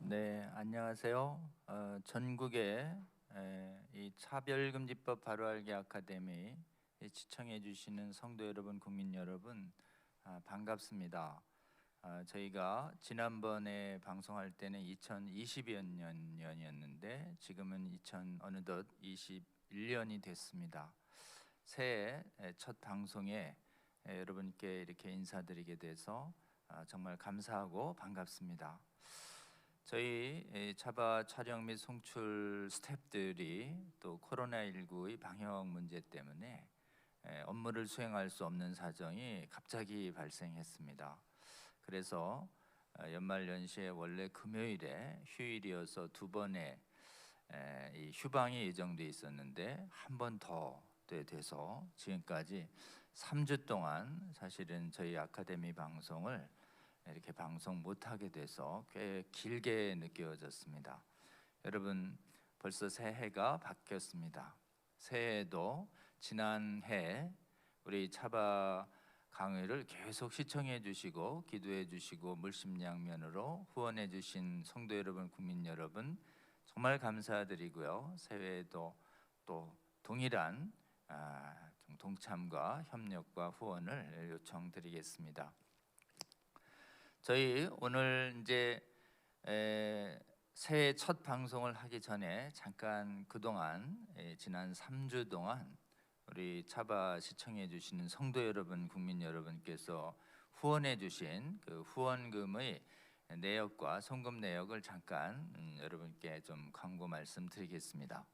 네, 안녕하세요. 전국의 이 차별금지법 바로알기 아카데미 시청해 주시는 성도 여러분, 국민 여러분, 반갑습니다. 저희가 지난번에 방송할 때는 2020년이었는데 지금은 어느덧 21년이 됐습니다. 새해 첫 방송에 여러분께 이렇게 인사드리게 돼서 정말 감사하고 반갑습니다. 저희 차바 촬영 및 송출 스태프들이 또 코로나19의 방역 문제 때문에 업무를 수행할 수 없는 사정이 갑자기 발생했습니다. 그래서 연말 연시에 원래 금요일에 휴일이어서 두 번의 이 휴방이 예정돼 있었는데 한 번 더 돼서 지금까지 3주 동안 사실은 저희 아카데미 방송을 이렇게 방송 못하게 돼서 꽤 길게 느껴졌습니다. 여러분, 벌써 새해가 바뀌었습니다. 새해에도 지난해 우리 차바 강의를 계속 시청해 주시고 기도해 주시고 물심양면으로 후원해 주신 성도 여러분, 국민 여러분 정말 감사드리고요. 새해에도 또 동일한 동참과 협력과 후원을 요청드리겠습니다. 저희 오늘 이제 새해 첫 방송을 하기 전에 잠깐 그동안 지난 3주 동안 우리 차바 시청해 주시는 성도 여러분, 국민 여러분께서 후원해 주신 그 후원금의 내역과 송금 내역을 잠깐 여러분께 좀 광고 말씀드리겠습니다.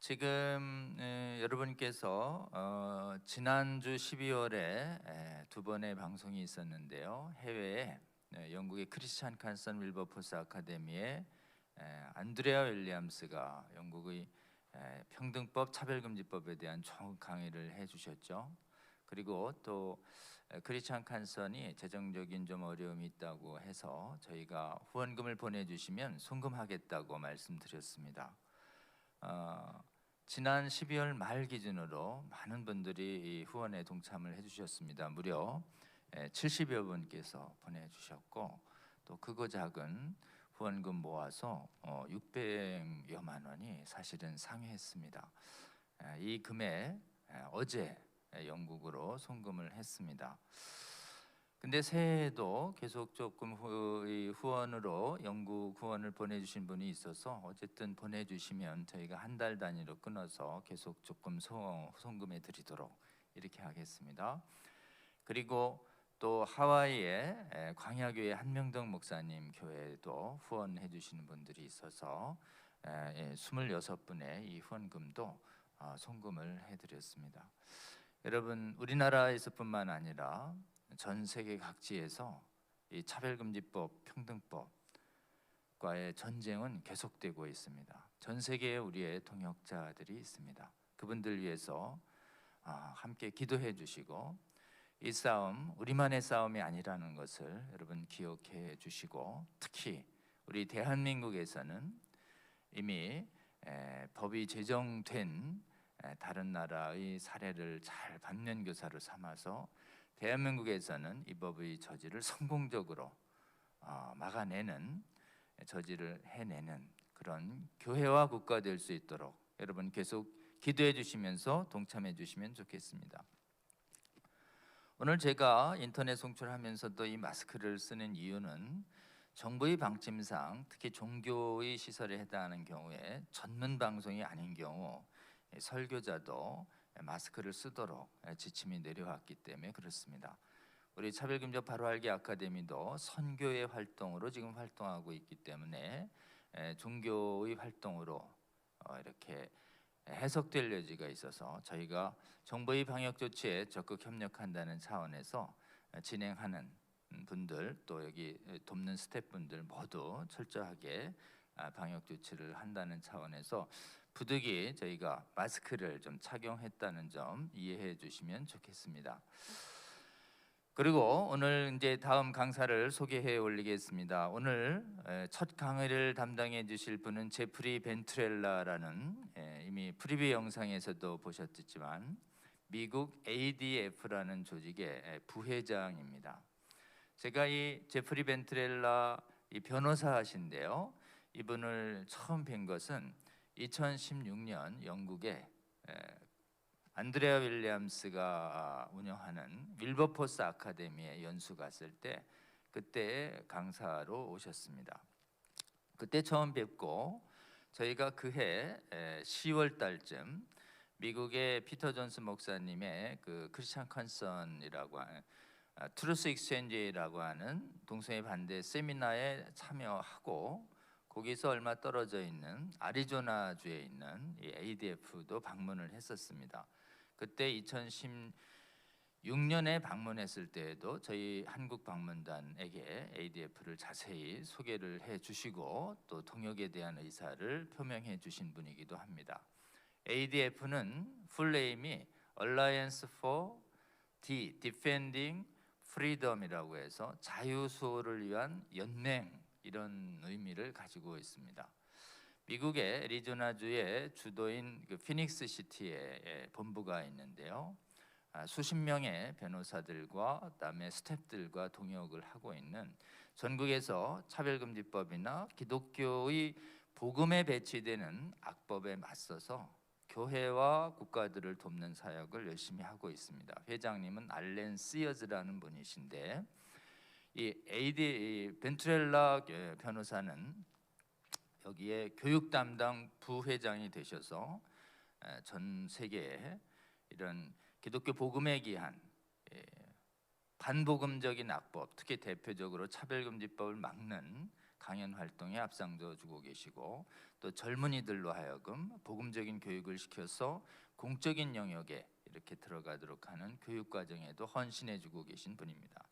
지금 여러분께서 지난주 12월에 두 번의 방송이 있었는데요. 해외에 영국의 크리스찬 칸슨 윌버포스 아카데미의 안드레아 윌리엄스가 영국의 평등법, 차별금지법에 대한 좋은 강의를 해주셨죠. 그리고 또 크리스찬 칸슨이 재정적인 좀 어려움이 있다고 해서 저희가 후원금을 보내주시면 송금하겠다고 말씀드렸습여 지난 12월 말 기준으로 많은 분들이 후원에 동참을 해주셨습니다. 무려 70여 분께서 보내주셨고 또 크고 작은 후원금 모아서 600여만 원이 사실은 상회했습니다. 이 금액 어제 영국으로 송금을 했습니다. 근데 새해에도 계속 조금 후원으로 영국 후원을 보내주신 분이 있어서 어쨌든 보내주시면 저희가 한 달 단위로 끊어서 계속 조금 송금해 드리도록 이렇게 하겠습니다. 그리고 또 하와이의 광야교회 한명덕 목사님 교회에도 후원해 주시는 분들이 있어서 26분의 이 후원금도 송금을 해드렸습니다. 여러분, 우리나라에서뿐만 아니라 전 세계 각지에서 이 차별금지법, 평등법과의 전쟁은 계속되고 있습니다. 전 세계에 우리의 동역자들이 있습니다. 그분들 위해서 함께 기도해 주시고 이 싸움 우리만의 싸움이 아니라는 것을 여러분 기억해 주시고 특히 우리 대한민국에서는 이미 법이 제정된 다른 나라의 사례를 잘 반면교사로 삼아서 대한민국에서는 이 법의 저지를 성공적으로 막아내는 저지를 해내는 그런 교회와 국가 될 수 있도록 여러분 계속 기도해 주시면서 동참해 주시면 좋겠습니다. 오늘 제가 인터넷 송출하면서도 이 마스크를 쓰는 이유는 정부의 방침상 특히 종교의 시설에 해당하는 경우에 전문 방송이 아닌 경우 설교자도 마스크를 쓰도록 지침이 내려왔기 때문에 그렇습니다. 우리 차별금지법 바로알기 아카데미도 선교의 활동으로 지금 활동하고 있기 때문에 종교의 활동으로 이렇게 해석될 여지가 있어서 저희가 정부의 방역 조치에 적극 협력한다는 차원에서 진행하는 분들 또 여기 돕는 스태프분들 모두 철저하게 방역 조치를 한다는 차원에서 부득이 저희가 마스크를 좀 착용했다는 점 이해해 주시면 좋겠습니다. 그리고 오늘 이제 다음 강사를 소개해 올리겠습니다. 오늘 첫 강의를 담당해 주실 분은 제프리 벤트렐라라는 이미 프리뷰 영상에서도 보셨지만 미국 ADF라는 조직의 부회장입니다. 제가 이 제프리 벤트렐라 이 변호사신데요. 이분을 처음 뵌 것은 2016년 영국에 안드레아 윌리엄스가 운영하는 윌버포스 아카데미에 연수 갔을 때 그때 강사로 오셨습니다. 그때 처음 뵙고 저희가 그해 10월 달쯤 미국의 피터 존스 목사님의 그 크리스천 컨선이라고 하는 트루스 익스체인지라고 하는 동성애 반대 세미나에 참여하고 거기서 얼마 떨어져 있는 아리조나주에 있는 이 ADF도 방문을 했었습니다. 그때 2016년에 방문했을 때에도 저희 한국 방문단에게 ADF를 자세히 소개를 해주시고 또 통역에 대한 의사를 표명해 주신 분이기도 합니다. ADF는 풀네임이 Alliance for Defending Freedom이라고 해서 자유 수호를 위한 연맹 이런 의미를 가지고 있습니다. 미국의 애리조나주의 주도인 그 피닉스 시티에 본부가 있는데요. 수십 명의 변호사들과 그다음에 스태프들과 동역을 하고 있는 전국에서 차별금지법이나 기독교의 복음에 배치되는 악법에 맞서서 교회와 국가들을 돕는 사역을 열심히 하고 있습니다. 회장님은 알렌 시어즈라는 분이신데 이 벤트렐라 변호사는 여기에 교육 담당 부회장이 되셔서 전 세계에 이런 기독교 복음에 기한 반복음적인 악법, 특히 대표적으로 차별금지법을 막는 강연 활동에 앞장서 주고 계시고 또 젊은이들로 하여금 복음적인 교육을 시켜서 공적인 영역에 이렇게 들어가도록 하는 교육 과정에도 헌신해 주고 계신 분입니다.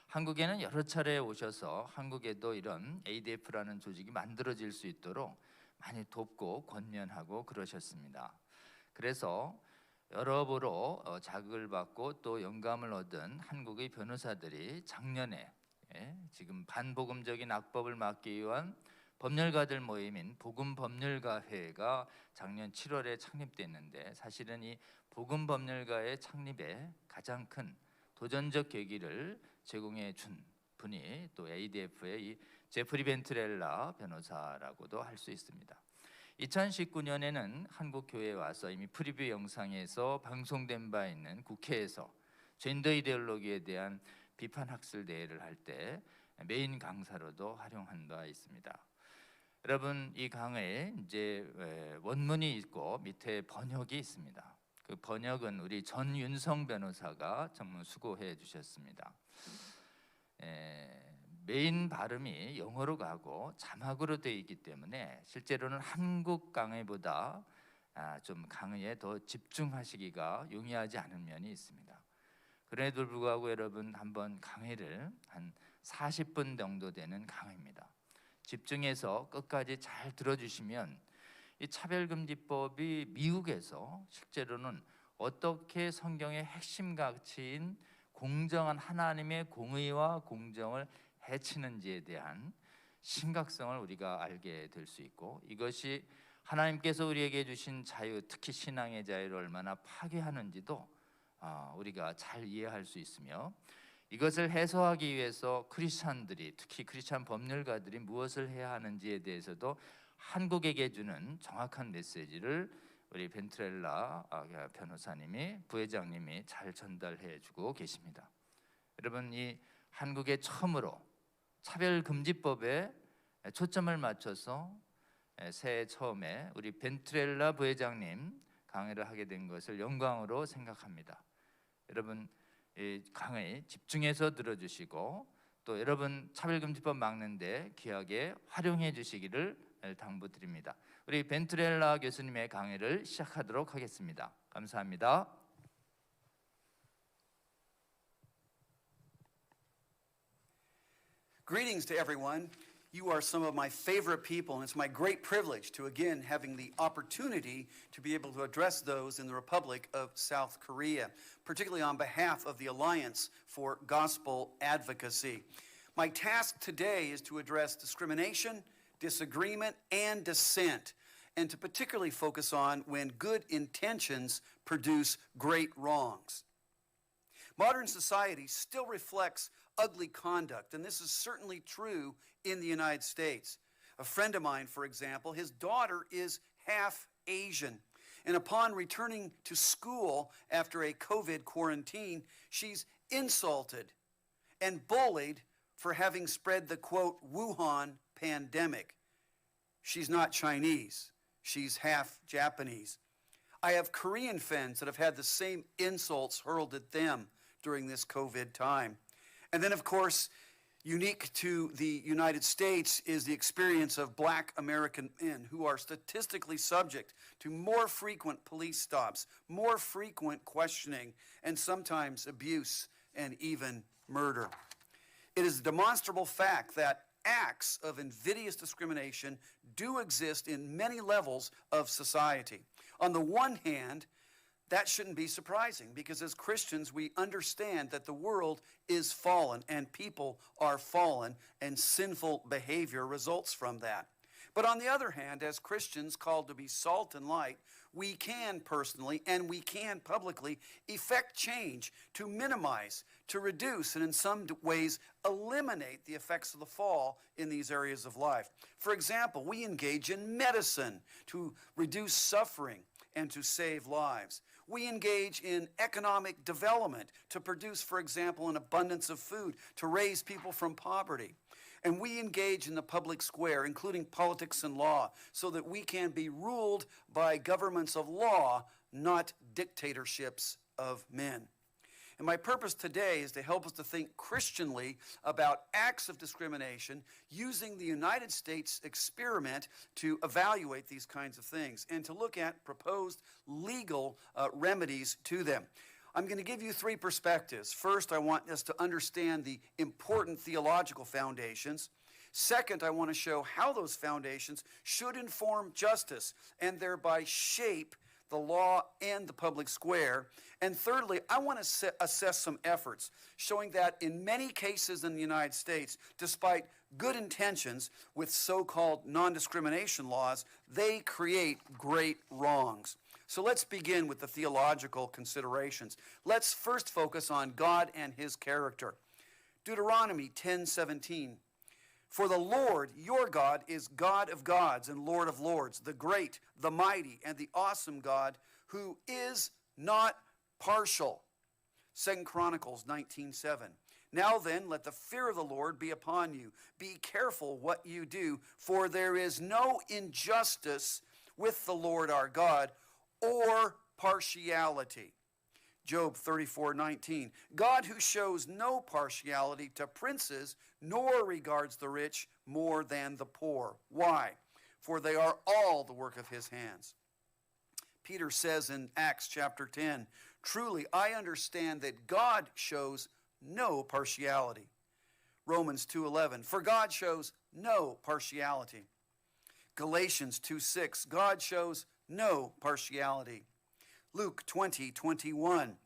한국에는 여러 차례 오셔서 한국에도 이런 ADF라는 조직이 만들어질 수 있도록 많이 돕고 권면하고 그러셨습니다. 그래서 여러모로 자극을 받고 또 영감을 얻은 한국의 변호사들이 작년에 지금 반복음적인 악법을 막기 위한 법률가들 모임인 복음법률가회가 작년 7월에 창립됐는데 사실은 이 복음법률가의 창립에 가장 큰 도전적 계기를 제공해 준 분이 또 ADF의 이 제프리 벤트렐라 변호사라고도 할 수 있습니다. 2019년에는 한국 교회에 와서 이미 프리뷰 영상에서 방송된 바 있는 국회에서 젠더 이데올로기에 대한 비판 학술 대회를 할 때 메인 강사로도 활용한 바 있습니다. 여러분 이 강의에 이제 원문이 있고 밑에 번역이 있습니다. 그 번역은 우리 전윤성 변호사가 정말 수고해 주셨습니다. 메인 발음이 영어로 가고 자막으로 되어 있기 때문에 실제로는 한국 강의보다 좀 강의에 더 집중하시기가 용이하지 않은 면이 있습니다. 그래도 불구하고 여러분 한번 강의를 한 40분 정도 되는 강의입니다. 집중해서 끝까지 잘 들어주시면 이 차별금지법이 미국에서 실제로는 어떻게 성경의 핵심 가치인 공정한 하나님의 공의와 공정을 해치는지에 대한 심각성을 우리가 알게 될 수 있고 이것이 하나님께서 우리에게 주신 자유, 특히 신앙의 자유를 얼마나 파괴하는지도 우리가 잘 이해할 수 있으며 이것을 해소하기 위해서 크리스찬들이 특히 크리스찬 법률가들이 무엇을 해야 하는지에 대해서도 한국에게 주는 정확한 메시지를 우리 벤트렐라 변호사님이 부회장님이 잘 전달해 주고 계십니다. 여러분 이 한국에 처음으로 차별금지법에 초점을 맞춰서 새해 처음에 우리 벤트렐라 부회장님 강의를 하게 된 것을 영광으로 생각합니다. 여러분 이 강의 집중해서 들어주시고 또 여러분 차별금지법 막는데 귀하게 활용해 주시기를 당부드립니다. 우리 벤트렐라 교수님의 강의를 시작하도록 하겠습니다. 감사합니다. Greetings to everyone. You are some of my favorite people, and it's my great privilege to again having the opportunity to be able to address those in the Republic of South Korea, particularly on behalf of the Alliance for Gospel Advocacy. My task today is to address discrimination, disagreement, and dissent, and to particularly focus on when good intentions produce great wrongs. Modern society still reflects ugly conduct, and this is certainly true in the United States. A friend of mine, for example, his daughter is half Asian. And upon returning to school after a COVID quarantine, she's insulted and bullied for having spread the, quote, Wuhan pandemic. She's not Chinese. She's half Japanese. I have Korean friends that have had the same insults hurled at them during this COVID time. And then, of course, unique to the United States is the experience of black American men who are statistically subject to more frequent police stops, more frequent questioning, and sometimes abuse and even murder. It is a demonstrable fact that acts of invidious discrimination do exist in many levels of society. On the one hand, that shouldn't be surprising because as Christians, we understand that the world is fallen and people are fallen and sinful behavior results from that. But on the other hand, as Christians called to be salt and light, we can personally and we can publicly effect change to minimize, to reduce, and in some ways eliminate the effects of the fall in these areas of life. For example, we engage in medicine to reduce suffering and to save lives. We engage in economic development to produce, for example, an abundance of food, to raise people from poverty. And we engage in the public square, including politics and law, so that we can be ruled by governments of law, not dictatorships of men. And my purpose today is to help us to think Christianly about acts of discrimination using the United States experiment to evaluate these kinds of things and to look at proposed legal remedies to them. I'm going to give you three perspectives. First, I want us to understand the important theological foundations. Second, I want to show how those foundations should inform justice and thereby shape the law and the public square. And thirdly, I want to assess some efforts showing that in many cases in the United States, despite good intentions with so-called non-discrimination laws, they create great wrongs. So let's begin with the theological considerations. Let's first focus on God and his character. Deuteronomy 10:17. For the Lord, your God, is God of gods and Lord of lords, the great, the mighty, and the awesome God, who is not partial. 2 Chronicles 19:7. Now then, let the fear of the Lord be upon you. Be careful what you do, for there is no injustice with the Lord our God, or partiality. Job 34:19. God who shows no partiality to princes, nor regards the rich more than the poor. Why? For they are all the work of his hands. Peter says in Acts chapter 10, truly I understand that God shows no partiality. Romans 2:11. For God shows no partiality. Galatians 2:6. God shows no partiality. Luke 20:21.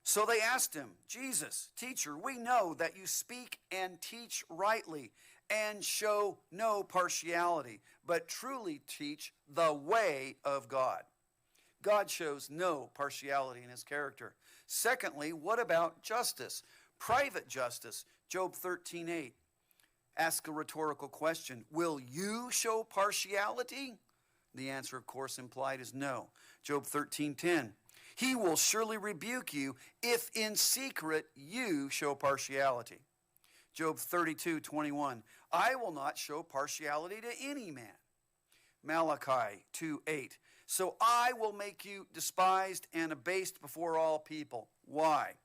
So they asked him, Jesus, teacher, we know that you speak and teach rightly and show no partiality, but truly teach the way of God. God shows no partiality in his character. Secondly, what about justice? Private justice. Job 13:8. Ask a rhetorical question. Will you show partiality? The answer, of course, implied is no. Job 13:10. He will surely rebuke you if in secret you show partiality. Job 32:21. I will not show partiality to any man. Malachi 2:8. So I will make you despised and abased before all people. Why?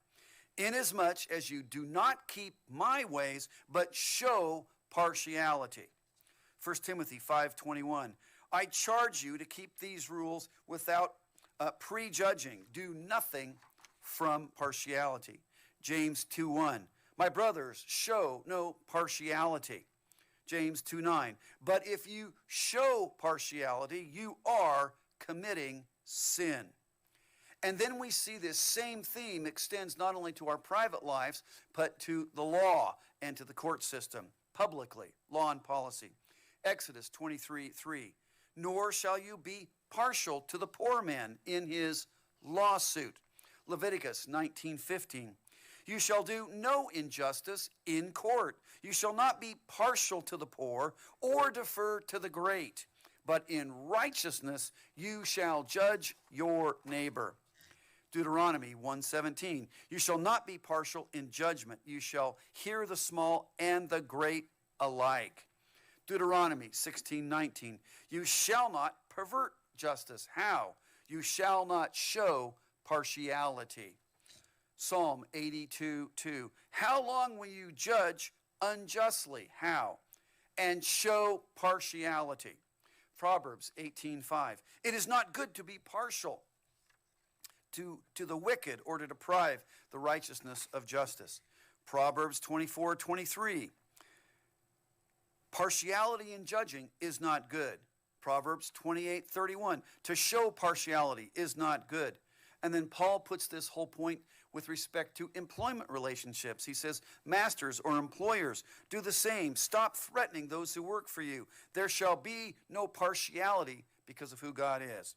Inasmuch as you do not keep my ways, but show partiality. 1 Timothy 5:21. I charge you to keep these rules without prejudging. Do nothing from partiality. James 2:1. My brothers, show no partiality. James 2:9. But if you show partiality, you are committing sin. And then we see this same theme extends not only to our private lives, but to the law and to the court system, publicly, law and policy. Exodus 23:3. Nor shall you be partial to the poor man in his lawsuit. Leviticus 19:15. You shall do no injustice in court. You shall not be partial to the poor or defer to the great, but in righteousness you shall judge your neighbor. Deuteronomy 1:17. You shall not be partial in judgment. You shall hear the small and the great alike. Deuteronomy 16:19. You shall not pervert justice. How? You shall not show partiality. Psalm 82:2. How long will you judge unjustly? How? And show partiality. Proverbs 18:5. It is not good to be partial to the wicked or to deprive the righteousness of justice. Proverbs 24:23. Partiality in judging is not good. Proverbs 28:31. To show partiality is not good. And then Paul puts this whole point with respect to employment relationships. He says, masters or employers, do the same. Stop threatening those who work for you. There shall be no partiality because of who God is.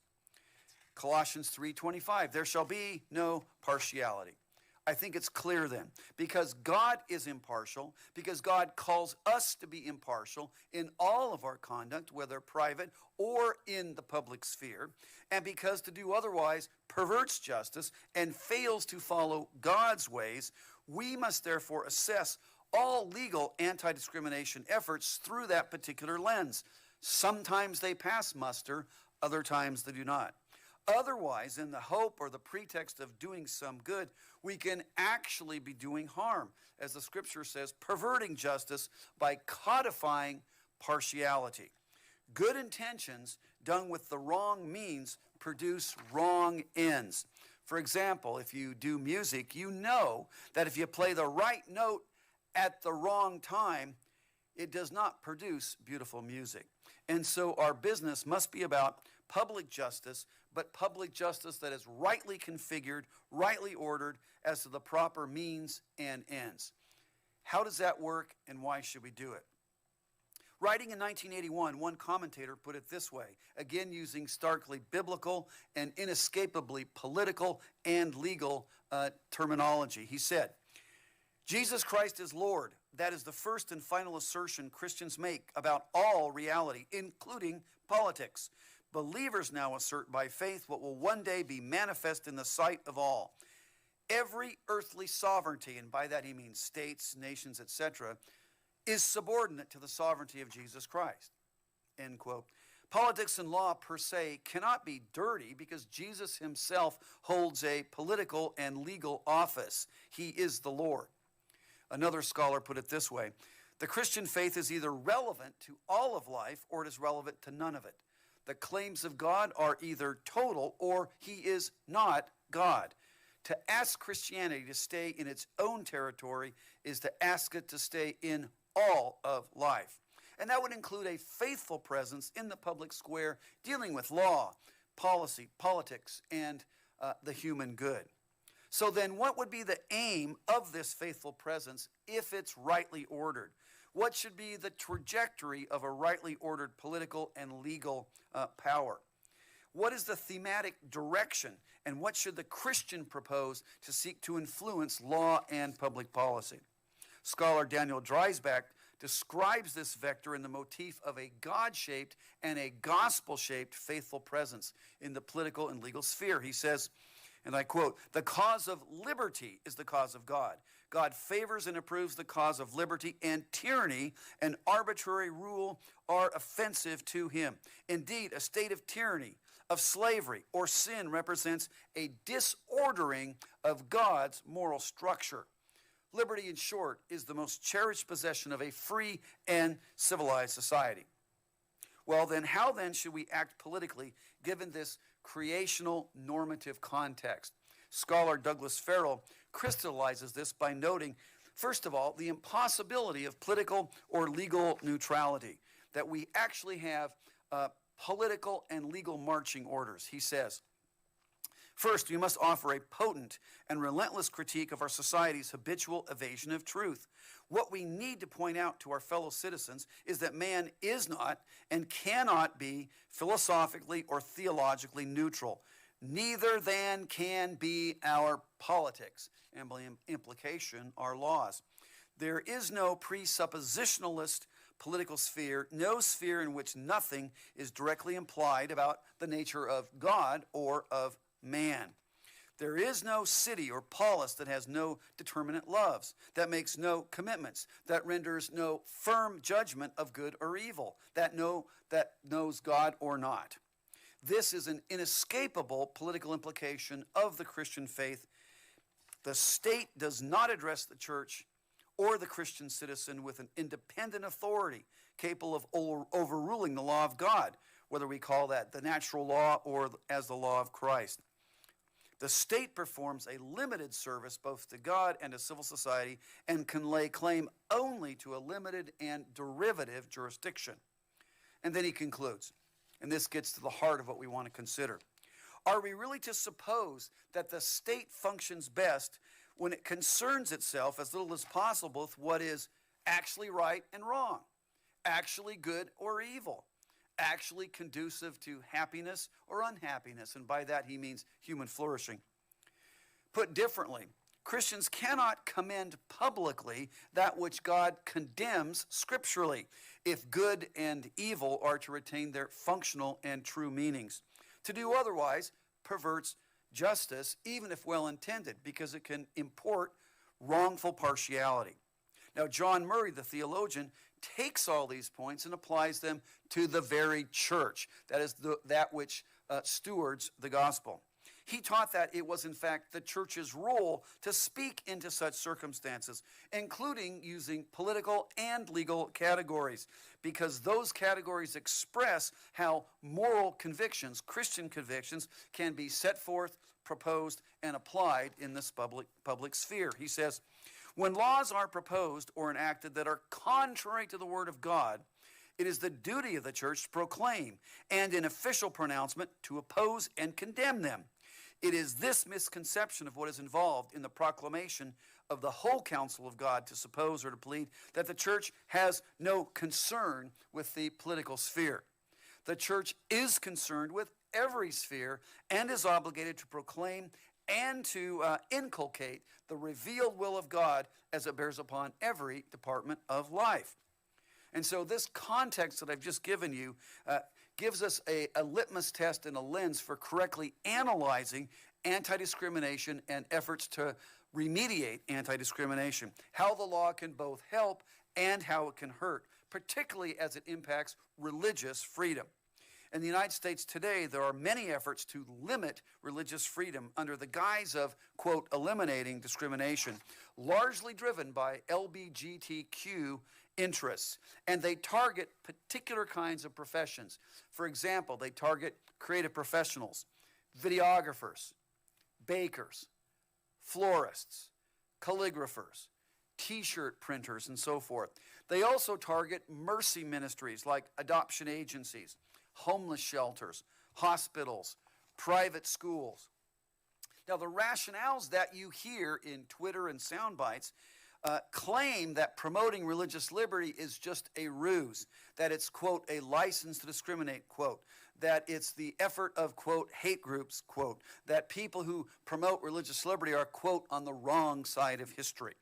Colossians 3:25, there shall be no partiality. I think it's clear then, because God is impartial, because God calls us to be impartial in all of our conduct, whether private or in the public sphere, and because to do otherwise perverts justice and fails to follow God's ways, we must therefore assess all legal anti-discrimination efforts through that particular lens. Sometimes they pass muster, other times they do not. Otherwise, in the hope or the pretext of doing some good, we can actually be doing harm, as the scripture says, perverting justice by codifying partiality. Good intentions done with the wrong means produce wrong ends. For example, if you do music, you know that if you play the right note at the wrong time, it does not produce beautiful music. And so our business must be about public justice, but public justice that is rightly configured, rightly ordered as to the proper means and ends. How does that work, and why should we do it? Writing in 1981, one commentator put it this way, again using starkly biblical and inescapably political and legal terminology. He said, Jesus Christ is Lord. That is the first and final assertion Christians make about all reality, including politics. Believers now assert by faith what will one day be manifest in the sight of all. Every earthly sovereignty, and by that he means states, nations, etc., is subordinate to the sovereignty of Jesus Christ. End quote. Politics and law per se cannot be dirty because Jesus himself holds a political and legal office. He is the Lord. Another scholar put it this way, the Christian faith is either relevant to all of life or it is relevant to none of it. The claims of God are either total or he is not God. To ask Christianity to stay in its own territory is to ask it to stay in all of life. And that would include a faithful presence in the public square dealing with law, policy, politics, and the human good. So then what would be the aim of this faithful presence if it's rightly ordered? What should be the trajectory of a rightly ordered political and legal power? What is the thematic direction, and what should the Christian propose to seek to influence law and public policy? Scholar Daniel Dreisbach describes this vector in the motif of a God-shaped and a gospel-shaped faithful presence in the political and legal sphere. He says, and I quote, the cause of liberty is the cause of God. God favors and approves the cause of liberty, and tyranny and arbitrary rule are offensive to him. Indeed, a state of tyranny, of slavery, or sin represents a disordering of God's moral structure. Liberty, in short, is the most cherished possession of a free and civilized society. Well, then, how then should we act politically given this creational normative context? Scholar Douglas Farrell crystallizes this by noting, first of all, the impossibility of political or legal neutrality, that we actually have political and legal marching orders. He says, first, we must offer a potent and relentless critique of our society's habitual evasion of truth. What we need to point out to our fellow citizens is that man is not and cannot be philosophically or theologically neutral. neither then can be our politics, and by implication, our laws. There is no presuppositionalist political sphere, no sphere in which nothing is directly implied about the nature of God or of man. There is no city or polis that has no determinate loves, that makes no commitments, that renders no firm judgment of good or evil, that knows God or not. This is an inescapable political implication of the Christian faith. The state does not address the church or the Christian citizen with an independent authority capable of overruling the law of God, whether we call that the natural law or as the law of Christ. The state performs a limited service both to God and to civil society and can lay claim only to a limited and derivative jurisdiction. And then he concludes, and this gets to the heart of what we want to consider. Are we really to suppose that the state functions best when it concerns itself as little as possible with what is actually right and wrong, actually good or evil, actually conducive to happiness or unhappiness? And by that he means human flourishing. Put differently, Christians cannot commend publicly that which God condemns scripturally if good and evil are to retain their functional and true meanings. To do otherwise perverts justice, even if well intended, because it can import wrongful partiality. Now, John Murray, the theologian, takes all these points and applies them to the very church, that is, that which stewards the gospel. He taught that it was, in fact, the church's role to speak into such circumstances, including using political and legal categories, because those categories express how moral convictions, Christian convictions, can be set forth, proposed, and applied in this public sphere. He says, when laws are proposed or enacted that are contrary to the Word of God, it is the duty of the church to proclaim and in official pronouncement to oppose and condemn them. It is this misconception of what is involved in the proclamation of the whole counsel of God to suppose or to plead that the church has no concern with the political sphere. The church is concerned with every sphere and is obligated to proclaim and to inculcate the revealed will of God as it bears upon every department of life. And so this context that I've just given you gives us a litmus test and a lens for correctly analyzing anti-discrimination and efforts to remediate anti-discrimination, how the law can both help and how it can hurt, particularly as it impacts religious freedom. In the United States today, there are many efforts to limit religious freedom under the guise of, quote, eliminating discrimination, largely driven by LGBTQ interests, and they target particular kinds of professions. For example, they target creative professionals, videographers, bakers, florists, calligraphers, t-shirt printers, and so forth. They also target mercy ministries like adoption agencies, homeless shelters, hospitals, private schools. Now, the rationales that you hear in Twitter and sound bites claim that promoting religious liberty is just a ruse, that it's, quote, a license to discriminate, quote, that it's the effort of, quote, hate groups, quote, that people who promote religious liberty are, quote, on the wrong side of history.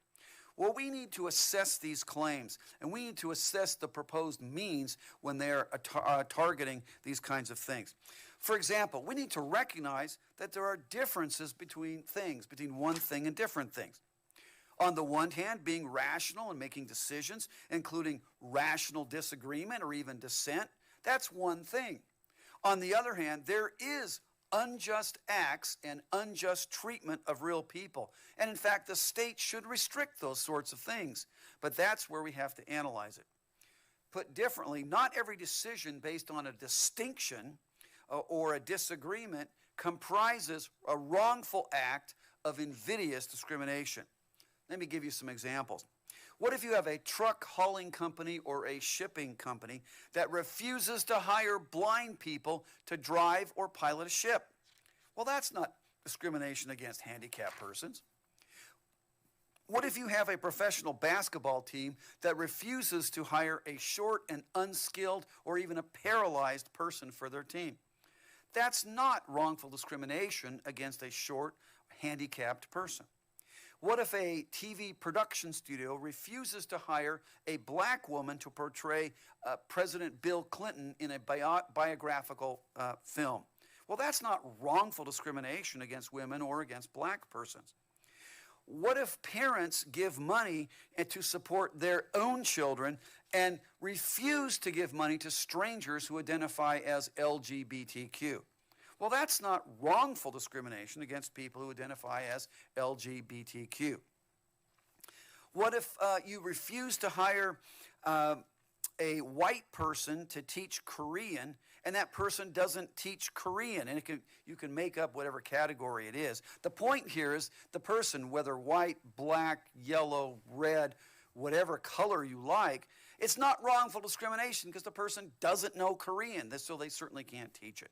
Well, we need to assess these claims, and we need to assess the proposed means when they are targeting these kinds of things. For example, we need to recognize that there are differences between things, between one thing and different things. On the one hand, being rational and making decisions, including rational disagreement or even dissent, that's one thing. On the other hand, there is unjust acts and unjust treatment of real people. And in fact, the state should restrict those sorts of things. But that's where we have to analyze it. Put differently, not every decision based on a distinction or a disagreement comprises a wrongful act of invidious discrimination. Let me give you some examples. What if you have a truck hauling company or a shipping company that refuses to hire blind people to drive or pilot a ship? Well, that's not discrimination against handicapped persons. What if you have a professional basketball team that refuses to hire a short and unskilled or even a paralyzed person for their team? that's not wrongful discrimination against a short, handicapped person? What if a TV production studio refuses to hire a black woman to portray President Bill Clinton in a biographical film? Well, that's not wrongful discrimination against women or against black persons. What if parents give money to support their own children and refuse to give money to strangers who identify as LGBTQ? Well, that's not wrongful discrimination against people who identify as LGBTQ. What if you refuse to hire a white person to teach Korean, and that person doesn't teach Korean, and you can make up whatever category it is. The point here is the person, whether white, black, yellow, red, whatever color you like, it's not wrongful discrimination because the person doesn't know Korean, so they certainly can't teach it.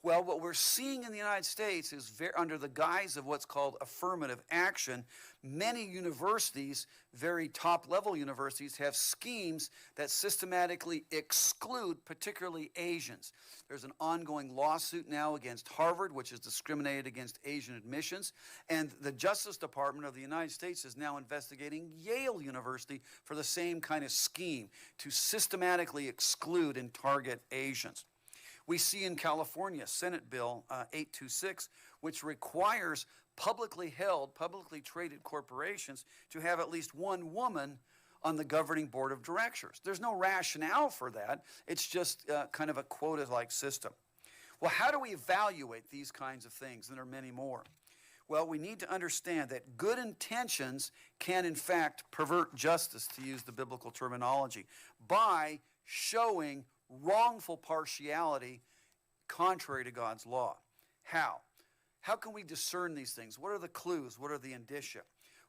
Well, what we're seeing in the United States is under the guise of what's called affirmative action, many universities, very top-level universities, have schemes that systematically exclude particularly Asians. There's an ongoing lawsuit now against Harvard, which has discriminated against Asian admissions, and the Justice Department of the United States is now investigating Yale University for the same kind of scheme to systematically exclude and target Asians. We see in California, Senate Bill 826, which requires publicly held, publicly traded corporations to have at least one woman on the governing board of directors. There's no rationale for that. It's just kind of a quota-like system. Well, how do we evaluate these kinds of things? And there are many more. Well, we need to understand that good intentions can, in fact, pervert justice, to use the biblical terminology, by showing wrongful partiality contrary to God's law. How? How can we discern these things? What are the clues? What are the indicia?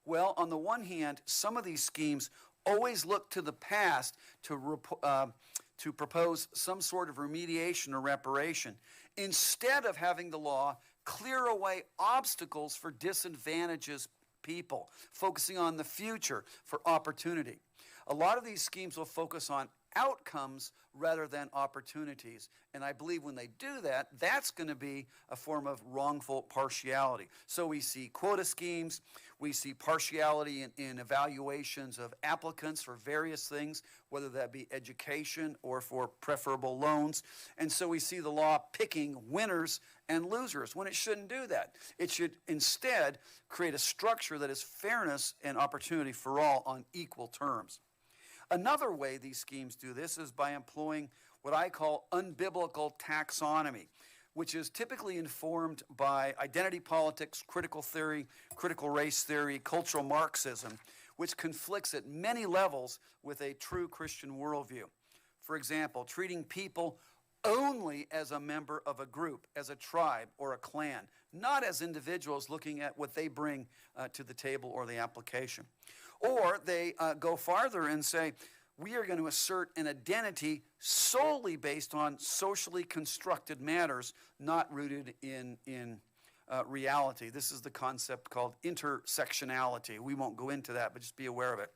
Well, on the one hand, some of these schemes always look to the past to propose some sort of remediation or reparation, instead of having the law clear away obstacles for disadvantaged people, focusing on the future for opportunity. A lot of these schemes will focus on outcomes rather than opportunities. And I believe when they do that, that's going to be a form of wrongful partiality. So we see quota schemes, we see partiality in evaluations of applicants for various things, whether that be education or for preferable loans. And so we see the law picking winners and losers when it shouldn't do that. It should instead create a structure that is fairness and opportunity for all on equal terms. Another way these schemes do this is by employing what I call unbiblical taxonomy, which is typically informed by identity politics, critical theory, critical race theory, cultural Marxism, which conflicts at many levels with a true Christian worldview. For example, treating people only as a member of a group, as a tribe or a clan, not as individuals looking at what they bring to the table or the application. Or they go farther and say, we are going to assert an identity solely based on socially constructed matters, not rooted in reality. This is the concept called intersectionality. We won't go into that, but just be aware of it.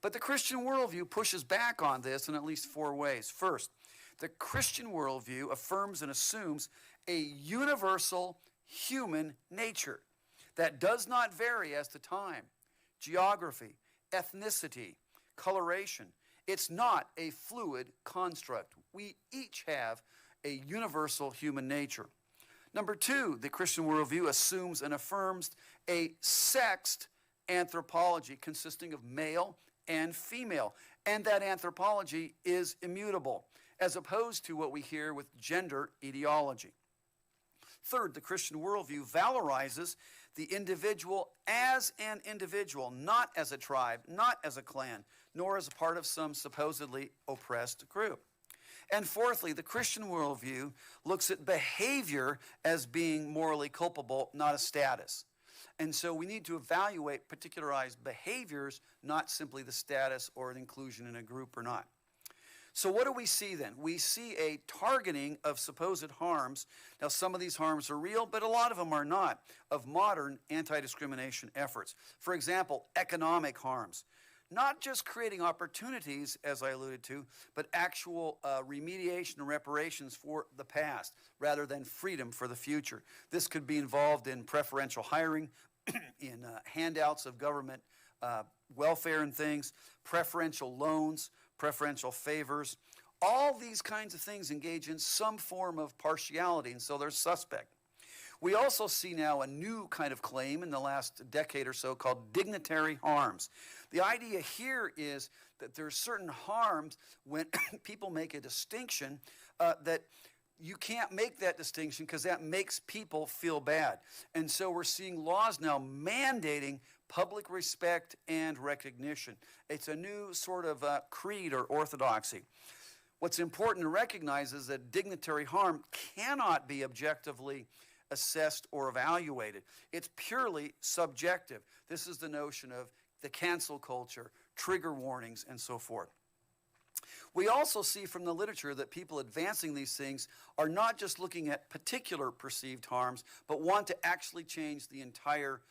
But the Christian worldview pushes back on this in at least four ways. First, the Christian worldview affirms and assumes a universal human nature that does not vary as to time, geography, ethnicity, coloration. It's not a fluid construct. We each have a universal human nature. Number two, the Christian worldview assumes and affirms a sexed anthropology consisting of male and female, and that anthropology is immutable, as opposed to what we hear with gender ideology. Third, the Christian worldview valorizes the individual as an individual, not as a tribe, not as a clan, nor as a part of some supposedly oppressed group. And fourthly, the Christian worldview looks at behavior as being morally culpable, not a status. And so we need to evaluate particularized behaviors, not simply the status or an inclusion in a group or not. So what do we see then? We see a targeting of supposed harms. Now, some of these harms are real, but a lot of them are not, of modern anti-discrimination efforts. For example, economic harms. not just creating opportunities, as I alluded to, but actual remediation and reparations for the past, rather than freedom for the future. This could be involved in preferential hiring, in handouts of government welfare and things, preferential loans, preferential favors. All these kinds of things engage in some form of partiality, and so they're suspect. We also see now a new kind of claim in the last decade or so called dignitary harms. The idea here is that there's certain harms when people make a distinction that you can't make that distinction because that makes people feel bad. And so we're seeing laws now mandating public respect and recognition. It's a new sort of creed or orthodoxy. What's important to recognize is that dignitary harm cannot be objectively assessed or evaluated. It's purely subjective. This is the notion of the cancel culture, trigger warnings, and so forth. We also see from the literature that people advancing these things are not just looking at particular perceived harms, but want to actually change the entire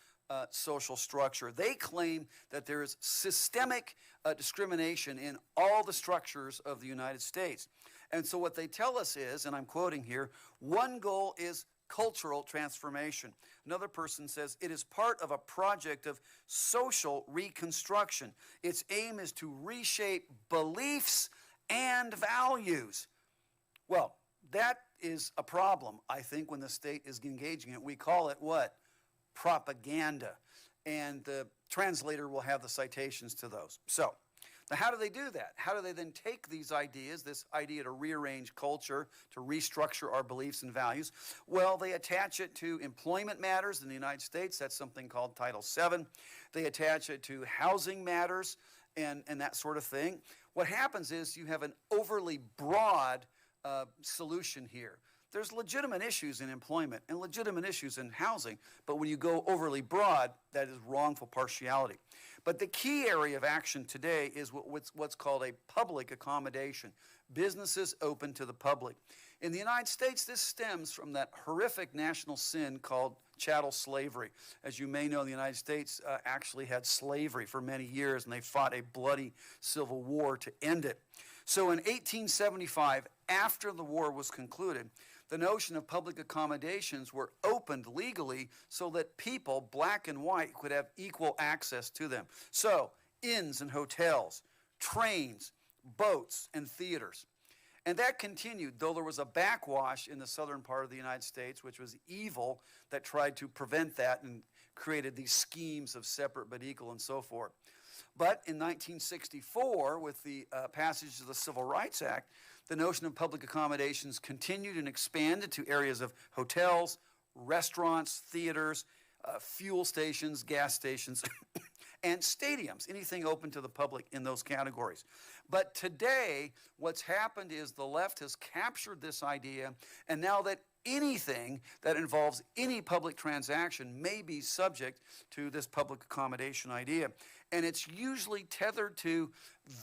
social structure. They claim that there is systemic discrimination in all the structures of the United States. And so what they tell us is, and I'm quoting here, one goal is cultural transformation. Another person says it is part of a project of social reconstruction. Its aim is to reshape beliefs and values. Well, that is a problem, I think, when the state is engaging in it. We call it what? Propaganda. And the translator will have the citations to those. So, now how do they do that? How do they then take these ideas, this idea to rearrange culture, to restructure our beliefs and values? Well, they attach it to employment matters in the United States. That's something called Title VII. They attach it to housing matters and that sort of thing. What happens is you have an overly broad solution here. There's legitimate issues in employment and legitimate issues in housing, but when you go overly broad, that is wrongful partiality. But the key area of action today is what's called a public accommodation. Businesses open to the public. In the United States, this stems from that horrific national sin called chattel slavery. As you may know, the United States actually had slavery for many years, and they fought a bloody civil war to end it. So in 1875, after the war was concluded, the notion of public accommodations were opened legally so that people, black and white, could have equal access to them. So, inns and hotels, trains, boats, and theaters. And that continued, though there was a backwash in the southern part of the United States, which was evil, that tried to prevent that and created these schemes of separate but equal and so forth. But in 1964, with the passage of the Civil Rights Act, the notion of public accommodations continued and expanded to areas of hotels, restaurants, theaters, fuel stations, gas stations, and stadiums, anything open to the public in those categories. But today, what's happened is the left has captured this idea, and now that anything that involves any public transaction may be subject to this public accommodation idea. And it's usually tethered to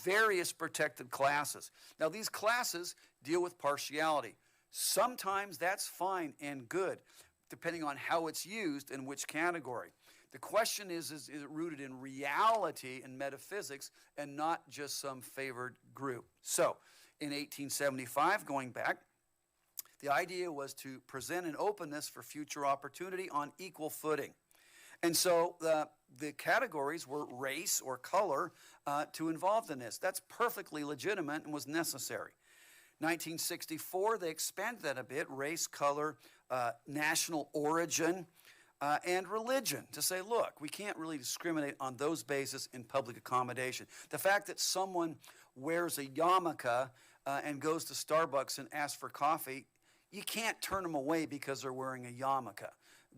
various protected classes. Now, these classes deal with partiality. Sometimes that's fine and good, depending on how it's used and which category. The question is it rooted in reality and metaphysics and not just some favored group? So, in 1875, going back, the idea was to present an openness for future opportunity on equal footing. And so the categories were race or color to involve in this. That's perfectly legitimate and was necessary. 1964, they expanded that a bit, race, color, national origin, and religion, to say, look, we can't really discriminate on those bases in public accommodation. The fact that someone wears a yarmulke and goes to Starbucks and asks for coffee, you can't turn them away because they're wearing a yarmulke.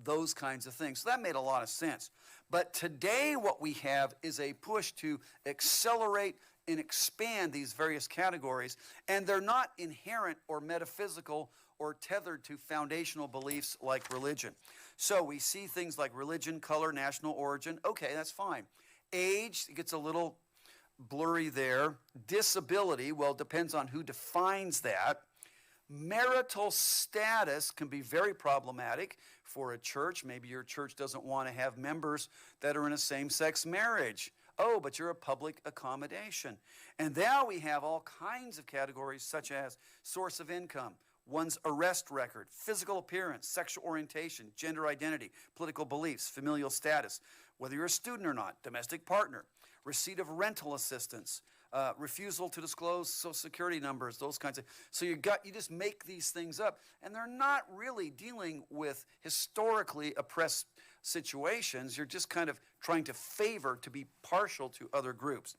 Those kinds of things. So that made a lot of sense. But today what we have is a push to accelerate and expand these various categories, and they're not inherent or metaphysical or tethered to foundational beliefs like religion. So we see things like religion, color, national origin. Okay, that's fine. Age, it gets a little blurry there. Disability, well, it depends on who defines that. Marital status can be very problematic for a church. Maybe your church doesn't want to have members that are in a same-sex marriage. Oh, but you're a public accommodation. And now we have all kinds of categories such as source of income, one's arrest record, physical appearance, sexual orientation, gender identity, political beliefs, familial status, whether you're a student or not, domestic partner, receipt of rental assistance, refusal to disclose Social Security numbers, those kinds of. So you just make these things up, and they're not really dealing with historically oppressed situations. You're just kind of trying to favor, to be partial to other groups.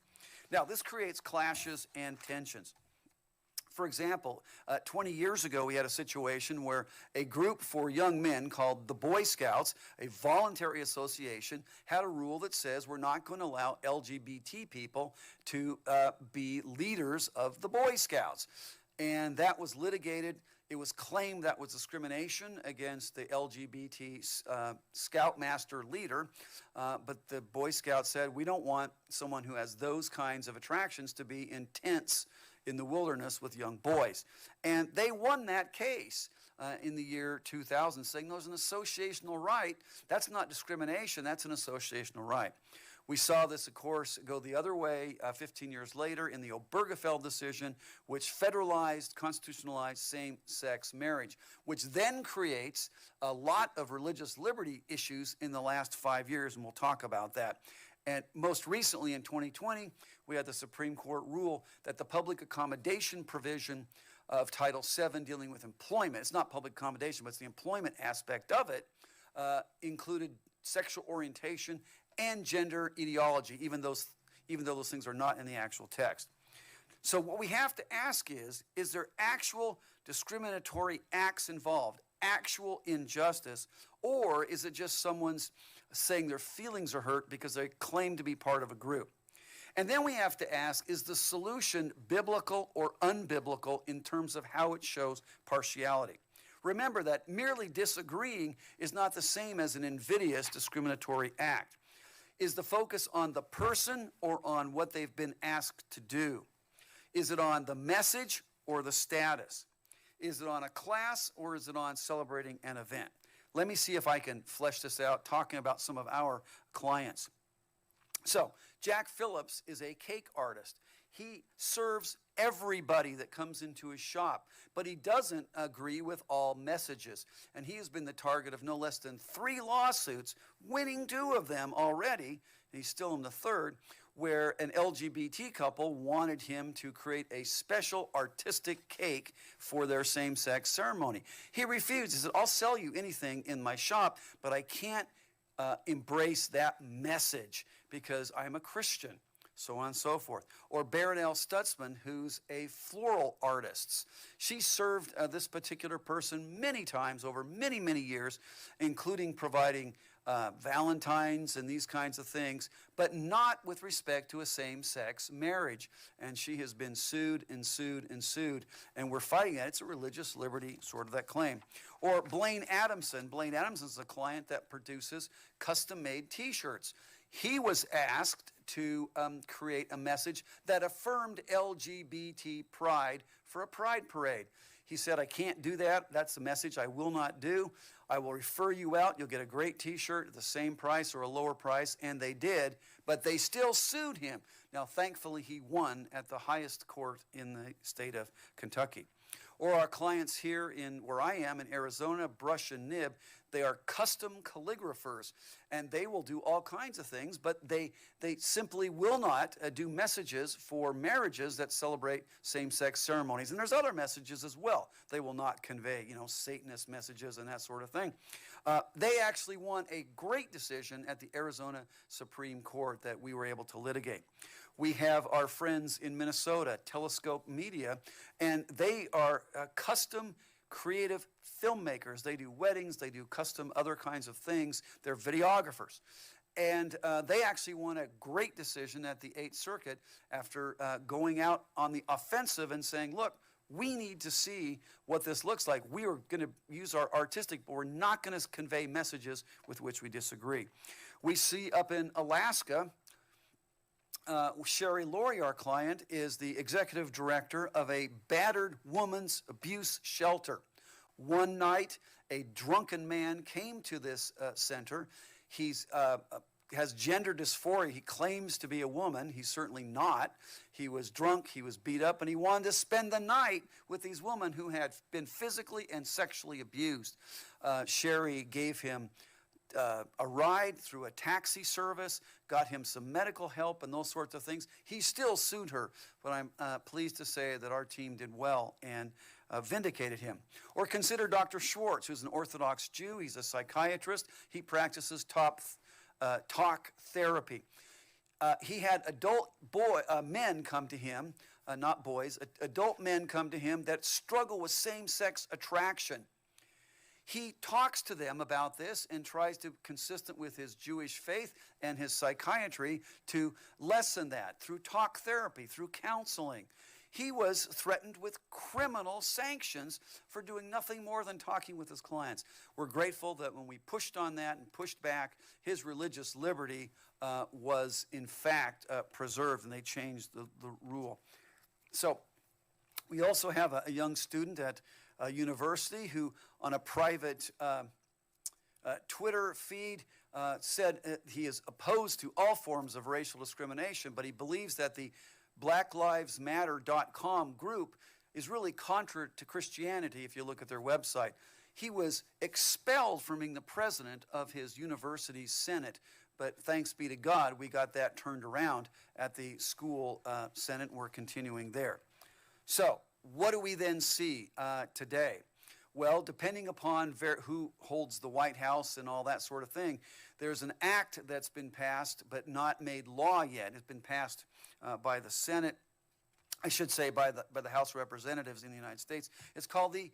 Now, this creates clashes and tensions. For example, 20 years ago, we had a situation where a group for young men called the Boy Scouts, a voluntary association, had a rule that says we're not going to allow LGBT people to be leaders of the Boy Scouts. And that was litigated. It was claimed that was discrimination against the LGBT Scoutmaster leader, but the Boy Scouts said, we don't want someone who has those kinds of attractions to be in tents in the wilderness with young boys. And they won that case in the year 2000, saying there's an associational right. That's not discrimination, that's an associational right. We saw this, of course, go the other way 15 years later in the Obergefell decision, which federalized, constitutionalized same-sex marriage, which then creates a lot of religious liberty issues in the last 5 years, and we'll talk about that. And most recently in 2020, we had the Supreme Court rule that the public accommodation provision of Title VII dealing with employment, it's not public accommodation, but it's the employment aspect of it, included sexual orientation and gender ideology, even though those things are not in the actual text. So what we have to ask is there actual discriminatory acts involved, actual injustice, or is it just someone's saying their feelings are hurt because they claim to be part of a group? And then we have to ask, is the solution biblical or unbiblical in terms of how it shows partiality? Remember that merely disagreeing is not the same as an invidious discriminatory act. Is the focus on the person or on what they've been asked to do? Is it on the message or the status? Is it on a class or is it on celebrating an event? Let me see if I can flesh this out, talking about some of our clients. So, Jack Phillips is a cake artist. He serves everybody that comes into his shop, but he doesn't agree with all messages. And he has been the target of no less than 3 lawsuits, winning 2 of them already, and he's still in the 3rd, where an LGBT couple wanted him to create a special artistic cake for their same-sex ceremony. He refused. He said, I'll sell you anything in my shop, but I can't embrace that message because I'm a Christian. So on and so forth. Or Baronelle Stutzman, who's a floral artist. She served this particular person many times over many, many years, including providing valentines and these kinds of things, but not with respect to a same-sex marriage. And she has been sued and sued and sued, and we're fighting that. It's a religious liberty, sort of that claim. Or Blaine Adamson. Blaine Adamson is a client that produces custom-made T-shirts. He was asked to create a message that affirmed LGBT pride for a pride parade. He said, I can't do that. That's the message I will not do. I will refer you out. You'll get a great T-shirt at the same price or a lower price. And they did, but they still sued him. Now, thankfully, he won at the highest court in the state of Kentucky. Or our clients here in where I am in Arizona, Brush and Nib, they are custom calligraphers, and they will do all kinds of things, but they simply will not do messages for marriages that celebrate same-sex ceremonies. And there's other messages as well. They will not convey, Satanist messages and that sort of thing. They actually won a great decision at the Arizona Supreme Court that we were able to litigate. We have our friends in Minnesota, Telescope Media, and they are custom creative filmmakers. They do weddings, they do custom other kinds of things. They're videographers. And they actually won a great decision at the 8th Circuit after going out on the offensive and saying, look, we need to see what this looks like. We are going to use our artistic, but we're not going to convey messages with which we disagree. We see up in Alaska, Sherry Laurie, our client, is the executive director of a battered woman's abuse shelter. One night, a drunken man came to this center. He's has gender dysphoria. He claims to be a woman. He's certainly not. He was drunk, he was beat up, and he wanted to spend the night with these women who had been physically and sexually abused. Sherry gave him a ride through a taxi service, got him some medical help and those sorts of things. He still sued her, but I'm pleased to say that our team did well and vindicated him. Or consider Dr. Schwartz, who's an Orthodox Jew. He's a psychiatrist. He practices talk therapy. He had adult men come to him, not boys, adult men come to him that struggle with same-sex attraction. He talks to them about this and tries to, consistent with his Jewish faith and his psychiatry, to lessen that through talk therapy, through counseling. He was threatened with criminal sanctions for doing nothing more than talking with his clients. We're grateful that when we pushed on that and pushed back, his religious liberty was in fact preserved, and they changed the rule. So we also have a young student at a university who, on a private Twitter feed, said he is opposed to all forms of racial discrimination, but he believes that the blacklivesmatter.com group is really contrary to Christianity if you look at their website. He was expelled from being the president of his university's senate, but thanks be to God, we got that turned around at the school senate, and we're continuing there. So, what do we then see today? Well, depending upon who holds the White House and all that sort of thing, there's an act that's been passed but not made law yet. It's been passed by the Senate, I should say by the House of Representatives in the United States. It's called the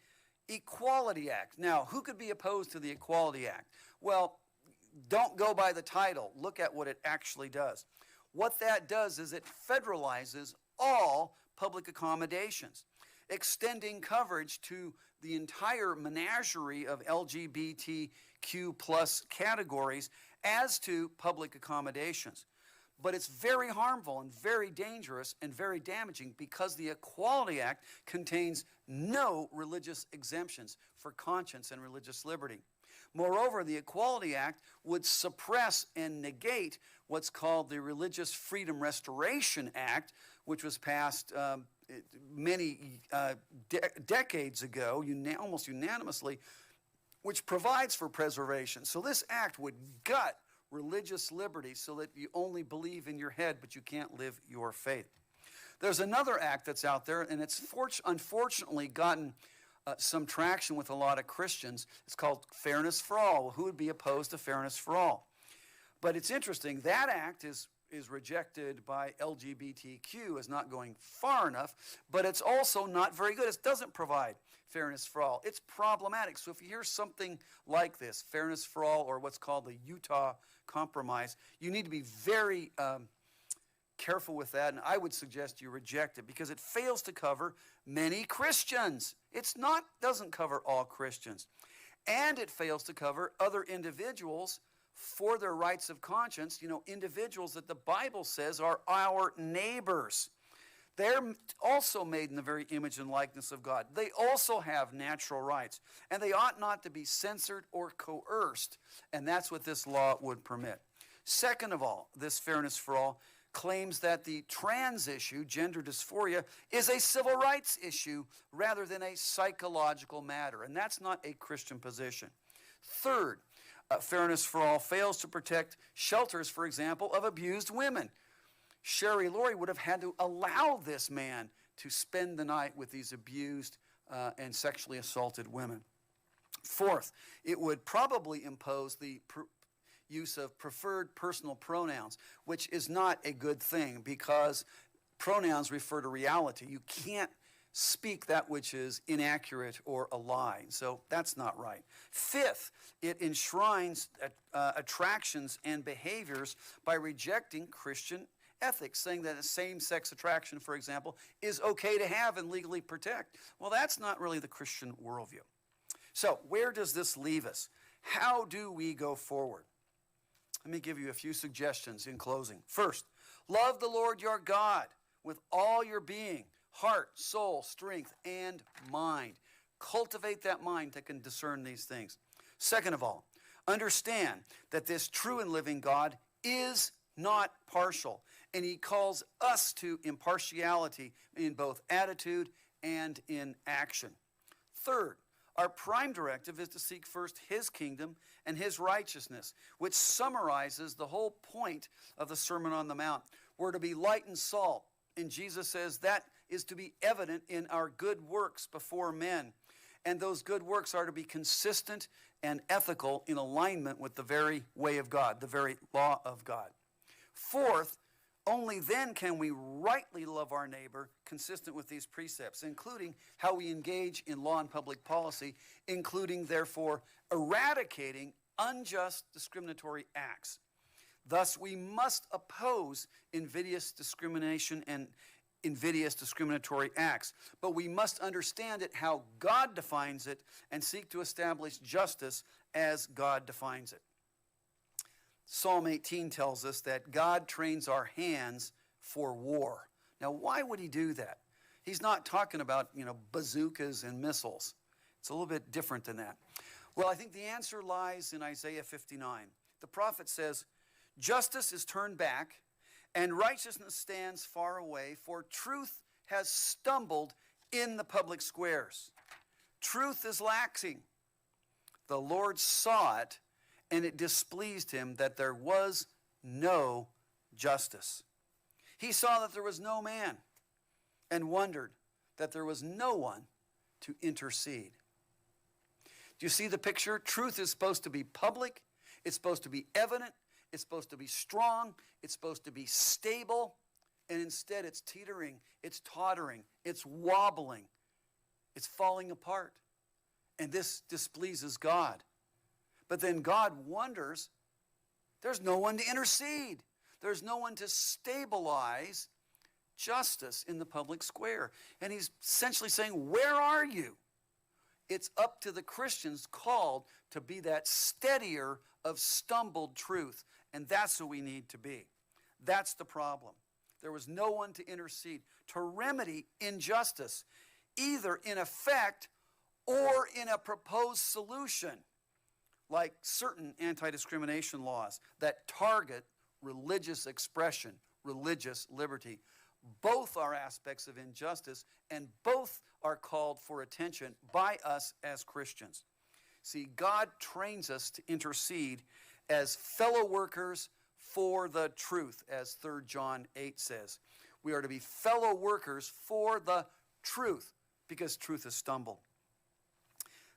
Equality Act. Now, who could be opposed to the Equality Act? Well, don't go by the title. Look at what it actually does. What that does is it federalizes all public accommodations, extending coverage to the entire menagerie of LGBTQ plus categories as to public accommodations. But it's very harmful and very dangerous and very damaging because the Equality Act contains no religious exemptions for conscience and religious liberty. Moreover, the Equality Act would suppress and negate what's called the Religious Freedom Restoration Act, which was passed many decades ago, almost unanimously, which provides for preservation. So this act would gut religious liberty so that you only believe in your head, but you can't live your faith. There's another act that's out there, and it's unfortunately gotten some traction with a lot of Christians. It's called Fairness for All. Well, who would be opposed to Fairness for All? But it's interesting, that act is rejected by LGBTQ as not going far enough, but it's also not very good. It doesn't provide fairness for all. It's problematic. So if you hear something like this, Fairness for All, or what's called the Utah Compromise, you need to be very careful with that, and I would suggest you reject it because it fails to cover many Christians. Doesn't cover all Christians. And it fails to cover other individuals for their rights of conscience, individuals that the Bible says are our neighbors. They're also made in the very image and likeness of God. They also have natural rights, and they ought not to be censored or coerced, and that's what this law would permit. Second of all, this Fairness for All claims that the trans issue, gender dysphoria, is a civil rights issue rather than a psychological matter, and that's not a Christian position. Third, Fairness for All fails to protect shelters, for example, of abused women. Sherry Laurie would have had to allow this man to spend the night with these abused and sexually assaulted women. Fourth, it would probably impose the use of preferred personal pronouns, which is not a good thing because pronouns refer to reality. You can't speak that which is inaccurate or a lie. So that's not right. Fifth, it enshrines attractions and behaviors by rejecting Christian ethics, saying that a same-sex attraction, for example, is okay to have and legally protect. Well, that's not really the Christian worldview. So where does this leave us? How do we go forward? Let me give you a few suggestions in closing. First, love the Lord your God with all your being, heart, soul, strength, and mind. Cultivate that mind that can discern these things. Second of all, understand that this true and living God is not partial, and he calls us to impartiality in both attitude and in action. Third, our prime directive is to seek first his kingdom and his righteousness, which summarizes the whole point of the Sermon on the Mount. We're to be light and salt, and Jesus says that is to be evident in our good works before men. And those good works are to be consistent and ethical in alignment with the very way of God, the very law of God. Fourth, only then can we rightly love our neighbor consistent with these precepts, including how we engage in law and public policy, including, therefore, eradicating unjust discriminatory acts. Thus, we must oppose invidious discrimination and invidious discriminatory acts, but we must understand it how God defines it and seek to establish justice as God defines it. Psalm 18 tells us that God trains our hands for war. Now, why would he do that? He's not talking about, bazookas and missiles. It's a little bit different than that. Well, I think the answer lies in Isaiah 59. The prophet says, "Justice is turned back, and righteousness stands far away, for truth has stumbled in the public squares." Truth is lacking. The Lord saw it, and it displeased him that there was no justice. He saw that there was no man, and wondered that there was no one to intercede. Do you see the picture? Truth is supposed to be public. It's supposed to be evident. It's supposed to be strong. It's supposed to be stable. And instead it's teetering. It's tottering. It's wobbling. It's falling apart. And this displeases God. But then God wonders, there's no one to intercede. There's no one to stabilize justice in the public square. And he's essentially saying, where are you? It's up to the Christians called to be that steadier of stumbled truth. And that's who we need to be. That's the problem. There was no one to intercede, to remedy injustice, either in effect or in a proposed solution, like certain anti-discrimination laws that target religious expression, religious liberty. Both are aspects of injustice, and both are called for attention by us as Christians. See, God trains us to intercede as fellow workers for the truth, as 3 John 8 says. We are to be fellow workers for the truth, because truth has stumbled.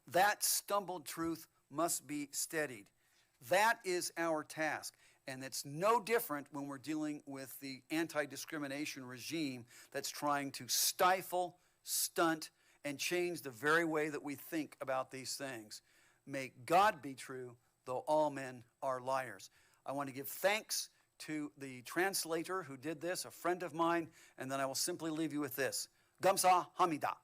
That stumbled truth must be steadied. That is our task. And it's no different when we're dealing with the anti-discrimination regime that's trying to stifle, stunt, and change the very way that we think about these things. May God be true, though all men are liars. I want to give thanks to the translator who did this, a friend of mine, and then I will simply leave you with this. 감사합니다.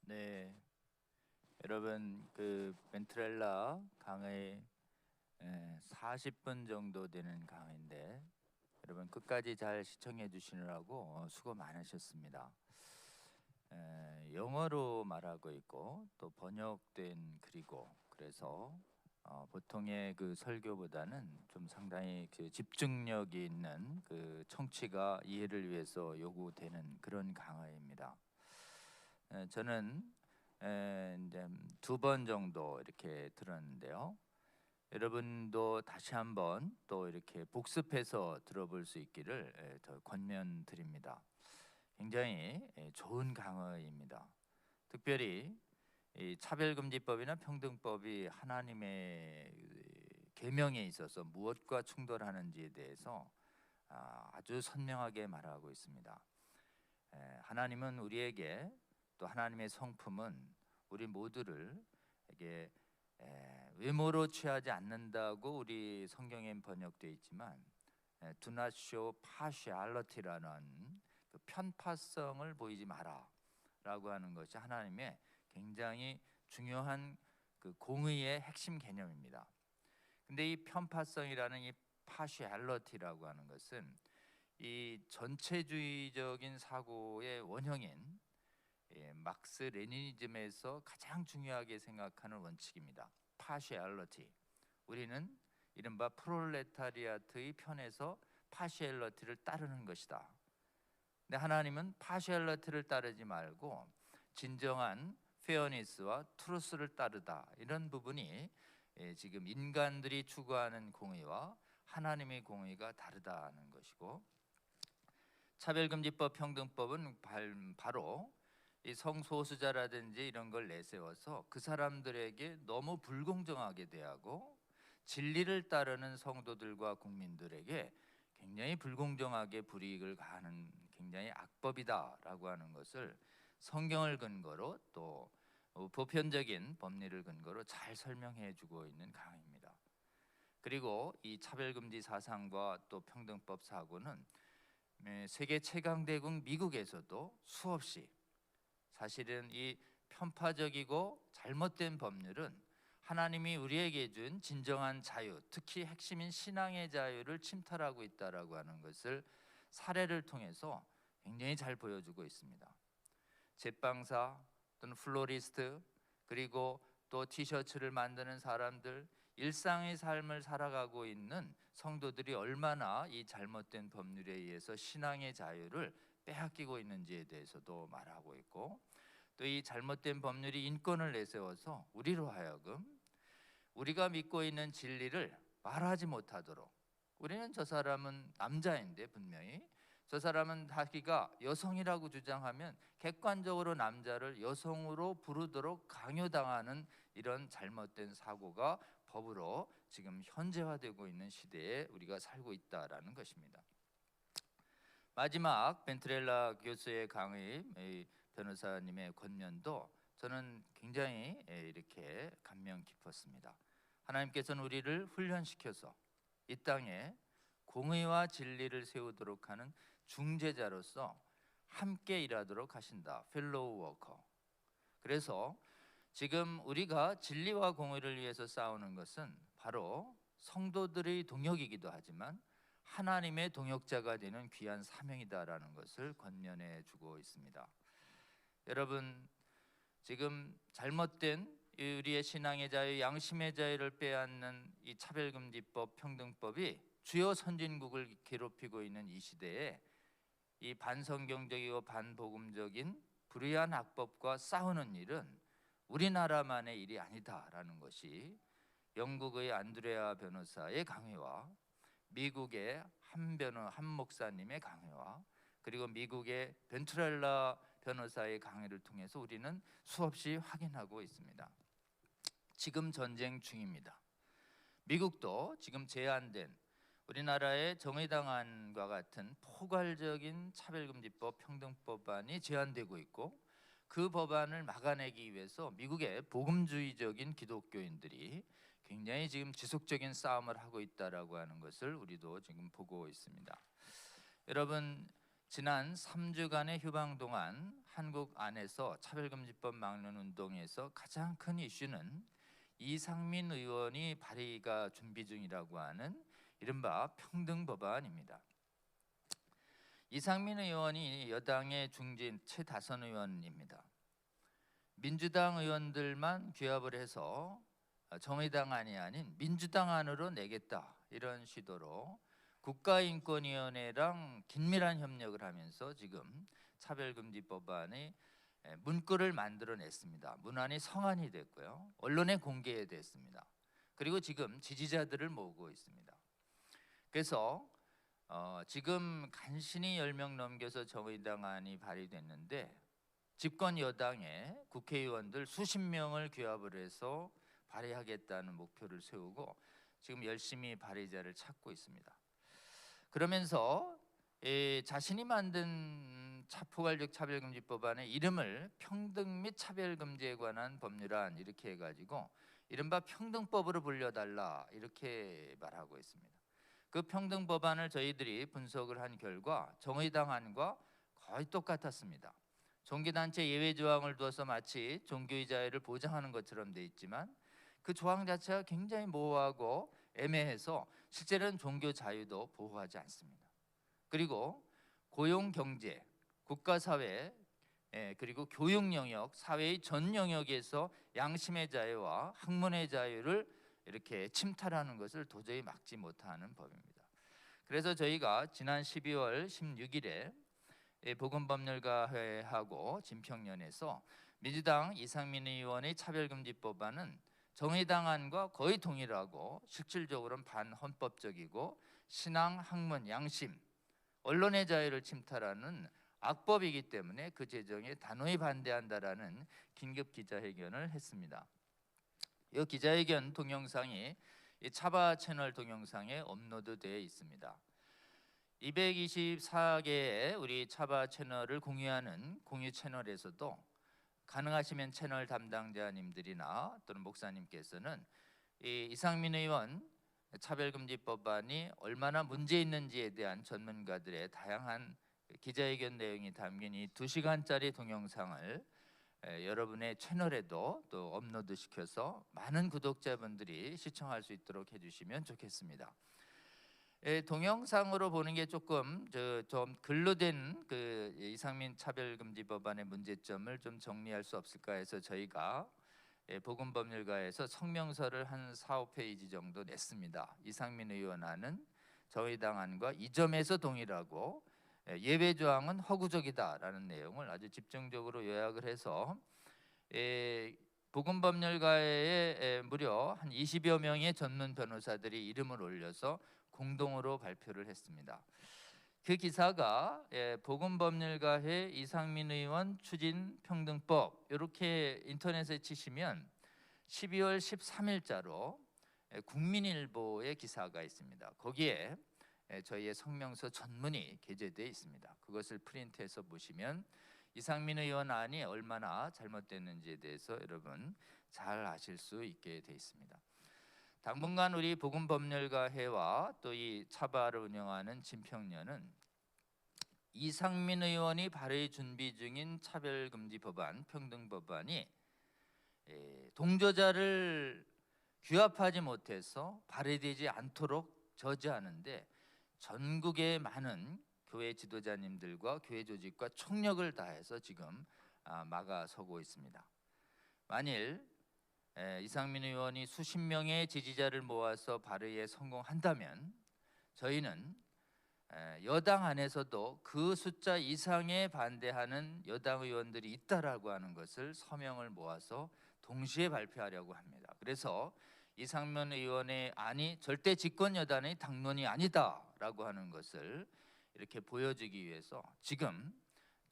네, 여러분 그 벤트렐라 강의 40분 정도 되는 강의인데 여러분 끝까지 잘 시청해 주시느라고 수고 많으셨습니다. 영어로 말하고 있고 또 번역된 글이고 그래서 보통의 그 설교보다는 좀 상당히 그 집중력이 있는 그 청취가 이해를 위해서 요구되는 그런 강의입니다. 저는 이제 2번 정도 이렇게 들었는데요. 여러분도 다시 한번 또 이렇게 복습해서 들어볼 수 있기를 더 권면드립니다. 굉장히 좋은 강의입니다. 특별히 이 차별금지법이나 평등법이 하나님의 계명에 있어서 무엇과 충돌하는지에 대해서 아주 선명하게 말하고 있습니다. 하나님은 우리에게 또 하나님의 성품은 우리 모두를 이게 외모로 취하지 않는다고 우리 성경에 번역되어 있지만 do not show partiality라는 그 편파성을 보이지 마라라고 하는 것이 하나님의 굉장히 중요한 그 공의의 핵심 개념입니다. 근데 이 편파성이라는 이 partiality라고 하는 것은 이 전체주의적인 사고의 원형인 막스 레니니즘에서 가장 중요하게 생각하는 원칙입니다. partiality, 우리는 이른바 프롤레타리아트의 편에서 파시얼리티를 따르는 것이다. 근데 하나님은 파시얼리티를 따르지 말고 진정한 페어니스와 트루스를 따르다. 이런 부분이 지금 인간들이 추구하는 공의와 하나님의 공의가 다르다는 것이고, 차별금지법, 평등법은 바로 이 성소수자라든지 이런 걸 내세워서 그 사람들에게 너무 불공정하게 대하고 진리를 따르는 성도들과 국민들에게 굉장히 불공정하게 불이익을 가하는 굉장히 악법이다라고 하는 것을 성경을 근거로 또 보편적인 법리를 근거로 잘 설명해 주고 있는 강의입니다. 그리고 이 차별금지 사상과 또 평등법 사고는 세계 최강대국 미국에서도 수없이, 사실은 이 편파적이고 잘못된 법률은 하나님이 우리에게 준 진정한 자유, 특히 핵심인 신앙의 자유를 침탈하고 있다라고 하는 것을 사례를 통해서 굉장히 잘 보여주고 있습니다. 제빵사 또는 플로리스트, 그리고 또 티셔츠를 만드는 사람들, 일상의 삶을 살아가고 있는 성도들이 얼마나 이 잘못된 법률에 의해서 신앙의 자유를 빼앗기고 있는지에 대해서도 말하고 있고, 또 이 잘못된 법률이 인권을 내세워서 우리로 하여금 우리가 믿고 있는 진리를 말하지 못하도록, 우리는 저 사람은 남자인데 분명히 저 사람은 자기가 여성이라고 주장하면 객관적으로 남자를 여성으로 부르도록 강요당하는 이런 잘못된 사고가 법으로 지금 현재화되고 있는 시대에 우리가 살고 있다라는 것입니다. 마지막 벤트렐라 교수의 강의, 변호사님의 권면도 저는 굉장히 이렇게 감명 깊었습니다. 하나님께서는 우리를 훈련시켜서 이 땅에 공의와 진리를 세우도록 하는 중재자로서 함께 일하도록 하신다. 펠로우 워커. 그래서 지금 우리가 진리와 공의를 위해서 싸우는 것은 바로 성도들의 동역이기도 하지만 하나님의 동역자가 되는 귀한 사명이다라는 것을 권면해 주고 있습니다. 여러분, 지금 잘못된 우리의 신앙의 자유, 양심의 자유를 빼앗는 이 차별금지법, 평등법이 주요 선진국을 괴롭히고 있는 이 시대에 이 반성경적이고 반복음적인 불의한 악법과 싸우는 일은 우리나라만의 일이 아니다라는 것이 영국의 안드레아 변호사의 강의와 미국의 한 목사님의 강의와 그리고 미국의 벤트렐라 변호사의 강의를 통해서 우리는 수없이 확인하고 있습니다. 지금 전쟁 중입니다. 미국도 지금 제안된 우리나라의 정의당안과 같은 포괄적인 차별금지법, 평등법안이 제안되고 있고, 그 법안을 막아내기 위해서 미국의 복음주의적인 기독교인들이 굉장히 지금 지속적인 싸움을 하고 있다라고 하는 것을 우리도 지금 보고 있습니다. 여러분, 지난 3주간의 휴방 동안 한국 안에서 차별금지법 막는 운동에서 가장 큰 이슈는 이상민 의원이 발의가 준비 중이라고 하는 이른바 평등법안입니다. 이상민 의원이 여당의 중진 최다선 의원입니다. 민주당 의원들만 규합을 해서 정의당안이 아닌 민주당안으로 내겠다, 이런 시도로 국가인권위원회랑 긴밀한 협력을 하면서 지금 차별금지법안의 문구를 만들어냈습니다. 문안이 성안이 됐고요, 언론에 공개됐습니다. 그리고 지금 지지자들을 모으고 있습니다. 그래서 지금 간신히 10명 넘겨서 정의당안이 발의됐는데 집권 여당의 국회의원들 수십 명을 규합을 해서 발의하겠다는 목표를 세우고 지금 열심히 발의자를 찾고 있습니다. 그러면서 자신이 만든 포괄적 차별금지법안의 이름을 평등 및 차별금지에 관한 법률안 이렇게 해가지고 이른바 평등법으로 불려달라, 이렇게 말하고 있습니다. 그 평등법안을 저희들이 분석을 한 결과 정의당안과 거의 똑같았습니다. 종교단체 예외 조항을 두어서 마치 종교의 자유를 보장하는 것처럼 돼 있지만 그 조항 자체가 굉장히 모호하고 애매해서 실제로는 종교 자유도 보호하지 않습니다. 그리고 고용, 경제, 국가, 사회, 그리고 교육 영역, 사회의 전 영역에서 양심의 자유와 학문의 자유를 이렇게 침탈하는 것을 도저히 막지 못하는 법입니다. 그래서 저희가 지난 12월 16일에 보건법률가회하고 진평련에서 민주당 이상민 의원의 차별금지법안은 정의당안과 거의 동일하고 실질적으로는 반헌법적이고 신앙, 학문, 양심, 언론의 자유를 침탈하는 악법이기 때문에 그 제정에 단호히 반대한다라는 긴급 기자회견을 했습니다. 이 기자회견 동영상이 이 차바 채널 동영상에 업로드되어 있습니다. 224개의 우리 차바 채널을 공유하는 공유 채널에서도 가능하시면 채널 담당자님들이나 또는 목사님께서는 이 이상민 의원 차별금지법안이 얼마나 문제 있는지에 대한 전문가들의 다양한 기자회견 내용이 담긴 이 2시간짜리 동영상을 여러분의 채널에도 또 업로드시켜서 많은 구독자분들이 시청할 수 있도록 해주시면 좋겠습니다. 동영상으로 보는 게 조금 좀 글로 된 그 이상민 차별금지법안의 문제점을 좀 정리할 수 없을까 해서 저희가 보건법률가에서 성명서를 한 4-5페이지 정도 냈습니다. 이상민 의원안은 정의당 안과 이 점에서 동일하고 예외 조항은 허구적이다라는 내용을 아주 집중적으로 요약을 해서 보건법률가에 무려 한 20여 명의 전문 변호사들이 이름을 올려서 공동으로 발표를 했습니다. 그 기사가 보건법률가회 이상민 의원 추진 평등법 이렇게 인터넷에 치시면 12월 13일자로 국민일보의 기사가 있습니다. 거기에 저희의 성명서 전문이 게재되어 있습니다. 그것을 프린트해서 보시면 이상민 의원 안이 얼마나 잘못됐는지에 대해서 여러분 잘 아실 수 있게 되어 있습니다. 당분간 우리 보건법률가회와 또 이 차바를 운영하는 진평련은 이상민 의원이 발의 준비 중인 차별금지법안, 평등법안이 동조자를 규합하지 못해서 발의되지 않도록 저지하는데 전국의 많은 교회 지도자님들과 교회 조직과 총력을 다해서 지금 막아서고 있습니다. 만일 이상민 의원이 수십 명의 지지자를 모아서 발의에 성공한다면 저희는 여당 안에서도 그 숫자 이상의 반대하는 여당 의원들이 있다라고 하는 것을 서명을 모아서 동시에 발표하려고 합니다. 그래서 이상민 의원의 안이 절대 집권 여당의 당론이 아니다라고 하는 것을 이렇게 보여주기 위해서 지금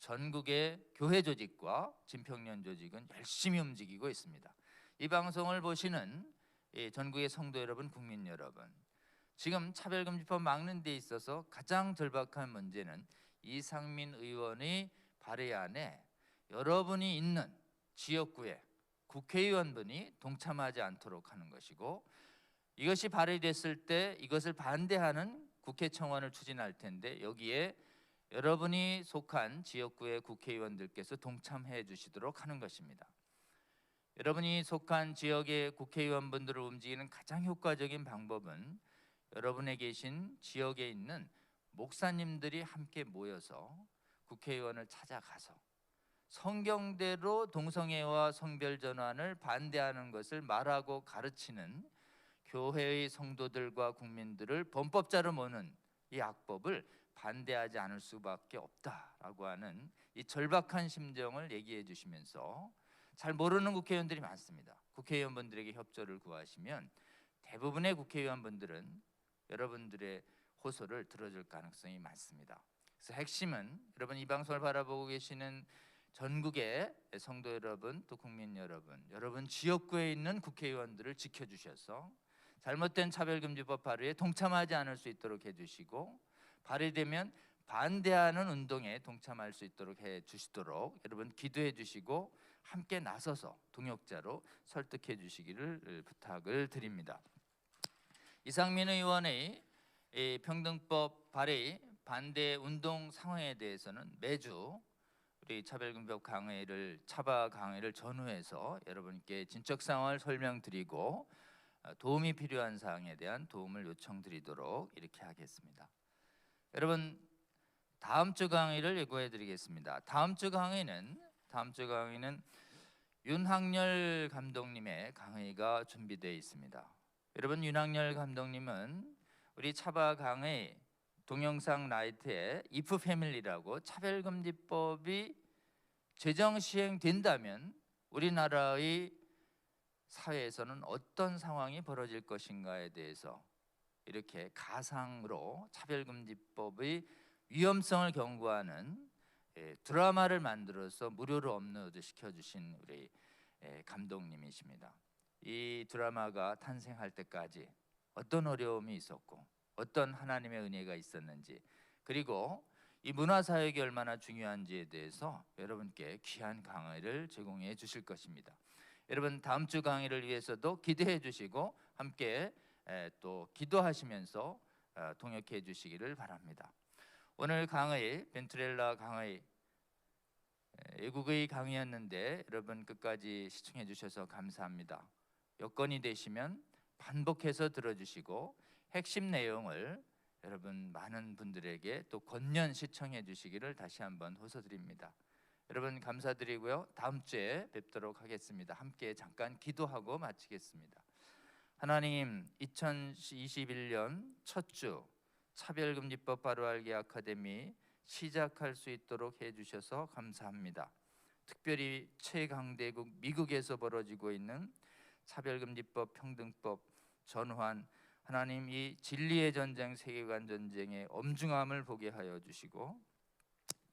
전국의 교회 조직과 진평련 조직은 열심히 움직이고 있습니다. 이 방송을 보시는 전국의 성도 여러분, 국민 여러분, 지금 차별금지법 막는 데 있어서 가장 절박한 문제는 이상민 의원의 발의안에 여러분이 있는 지역구에 국회의원분이 동참하지 않도록 하는 것이고, 이것이 발의됐을 때 이것을 반대하는 국회 청원을 추진할 텐데 여기에 여러분이 속한 지역구의 국회의원들께서 동참해 주시도록 하는 것입니다. 여러분이 속한 지역의 국회의원분들을 움직이는 가장 효과적인 방법은 여러분에 계신 지역에 있는 목사님들이 함께 모여서 국회의원을 찾아가서 성경대로 동성애와 성별 전환을 반대하는 것을 말하고 가르치는 교회의 성도들과 국민들을 범법자로 모는 이 악법을 반대하지 않을 수밖에 없다라고 하는 이 절박한 심정을 얘기해 주시면서, 잘 모르는 국회의원들이 많습니다. 국회의원분들에게 협조를 구하시면 대부분의 국회의원분들은 여러분들의 호소를 들어줄 가능성이 많습니다. 그래서 핵심은 여러분 이 방송을 바라보고 계시는 전국의 성도 여러분, 또 국민 여러분, 여러분 지역구에 있는 국회의원들을 지켜주셔서 잘못된 차별금지법 발의에 동참하지 않을 수 있도록 해주시고, 발의되면 반대하는 운동에 동참할 수 있도록 해주시도록 여러분 기도해 주시고 함께 나서서 동역자로 설득해 주시기를 부탁을 드립니다. 이상민 의원의 평등법 발의 반대 운동 상황에 대해서는 매주 우리 차별금지법 강의를 차바 강의를 전후해서 여러분께 진척 상황을 설명드리고 도움이 필요한 사항에 대한 도움을 요청드리도록 이렇게 하겠습니다. 여러분 다음 주 강의를 예고해 드리겠습니다. 다음 주 강의는 윤학열 감독님의 강의가 준비되어 있습니다. 여러분, 윤학열 감독님은 우리 차바강의 동영상 라이트에 이프 패밀리라고 차별금지법이 제정 시행된다면 우리나라의 사회에서는 어떤 상황이 벌어질 것인가에 대해서 이렇게 가상으로 차별금지법의 위험성을 경고하는 드라마를 만들어서 무료로 업로드 시켜주신 우리 감독님이십니다. 이 드라마가 탄생할 때까지 어떤 어려움이 있었고 어떤 하나님의 은혜가 있었는지, 그리고 이 문화사역이 얼마나 중요한지에 대해서 여러분께 귀한 강의를 제공해 주실 것입니다. 여러분, 다음 주 강의를 위해서도 기대해 주시고 함께 또 기도하시면서 동역해 주시기를 바랍니다. 오늘 강의, 벤트렐라 강의 외국의 강의였는데 여러분 끝까지 시청해 주셔서 감사합니다. 여건이 되시면 반복해서 들어주시고 핵심 내용을 여러분 많은 분들에게 또 권면 시청해 주시기를 다시 한번 호소드립니다. 여러분 감사드리고요. 다음 주에 뵙도록 하겠습니다. 함께 잠깐 기도하고 마치겠습니다. 하나님, 2021년 첫 주 차별금지법 바로알기 아카데미 시작할 수 있도록 해주셔서 감사합니다. 특별히 최강대국 미국에서 벌어지고 있는 차별금지법, 평등법 전환, 하나님, 이 진리의 전쟁, 세계관 전쟁의 엄중함을 보게 하여 주시고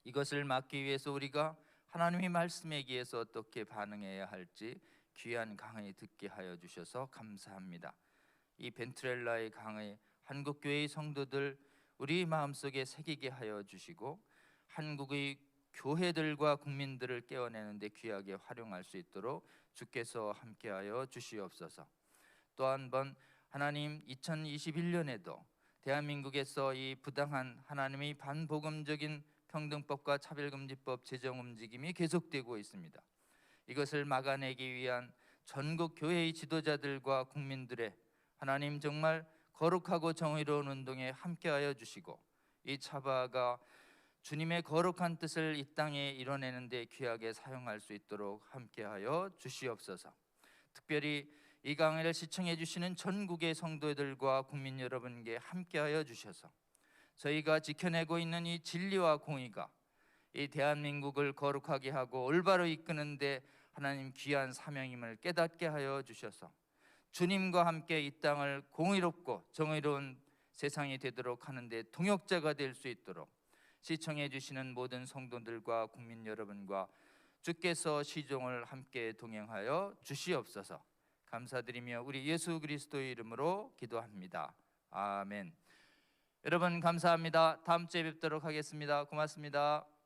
이것을 막기 위해서 우리가 하나님의 말씀에 의해서 어떻게 반응해야 할지 귀한 강의 듣게 하여 주셔서 감사합니다. 이 벤트렐라의 강의 한국교회의 성도들 우리 마음속에 새기게 하여 주시고 한국의 교회들과 국민들을 깨어내는데 귀하게 활용할 수 있도록 주께서 함께하여 주시옵소서. 또 한 번 하나님, 2021년에도 대한민국에서 이 부당한 하나님의 반복음적인 평등법과 차별금지법 제정 움직임이 계속되고 있습니다. 이것을 막아내기 위한 전국 교회의 지도자들과 국민들의 하나님 정말 거룩하고 정의로운 운동에 함께하여 주시고 이 차바가 주님의 거룩한 뜻을 이 땅에 이뤄내는 데 귀하게 사용할 수 있도록 함께하여 주시옵소서. 특별히 이 강의를 시청해 주시는 전국의 성도들과 국민 여러분께 함께하여 주셔서 저희가 지켜내고 있는 이 진리와 공의가 이 대한민국을 거룩하게 하고 올바로 이끄는데 하나님 귀한 사명임을 깨닫게 하여 주셔서 주님과 함께 이 땅을 공의롭고 정의로운 세상이 되도록 하는데 동역자가 될 수 있도록 시청해 주시는 모든 성도들과 국민 여러분과 주께서 시종을 함께 동행하여 주시옵소서. 감사드리며 우리 예수 그리스도의 이름으로 기도합니다. 아멘. 여러분 감사합니다. 다음 주에 뵙도록 하겠습니다. 고맙습니다.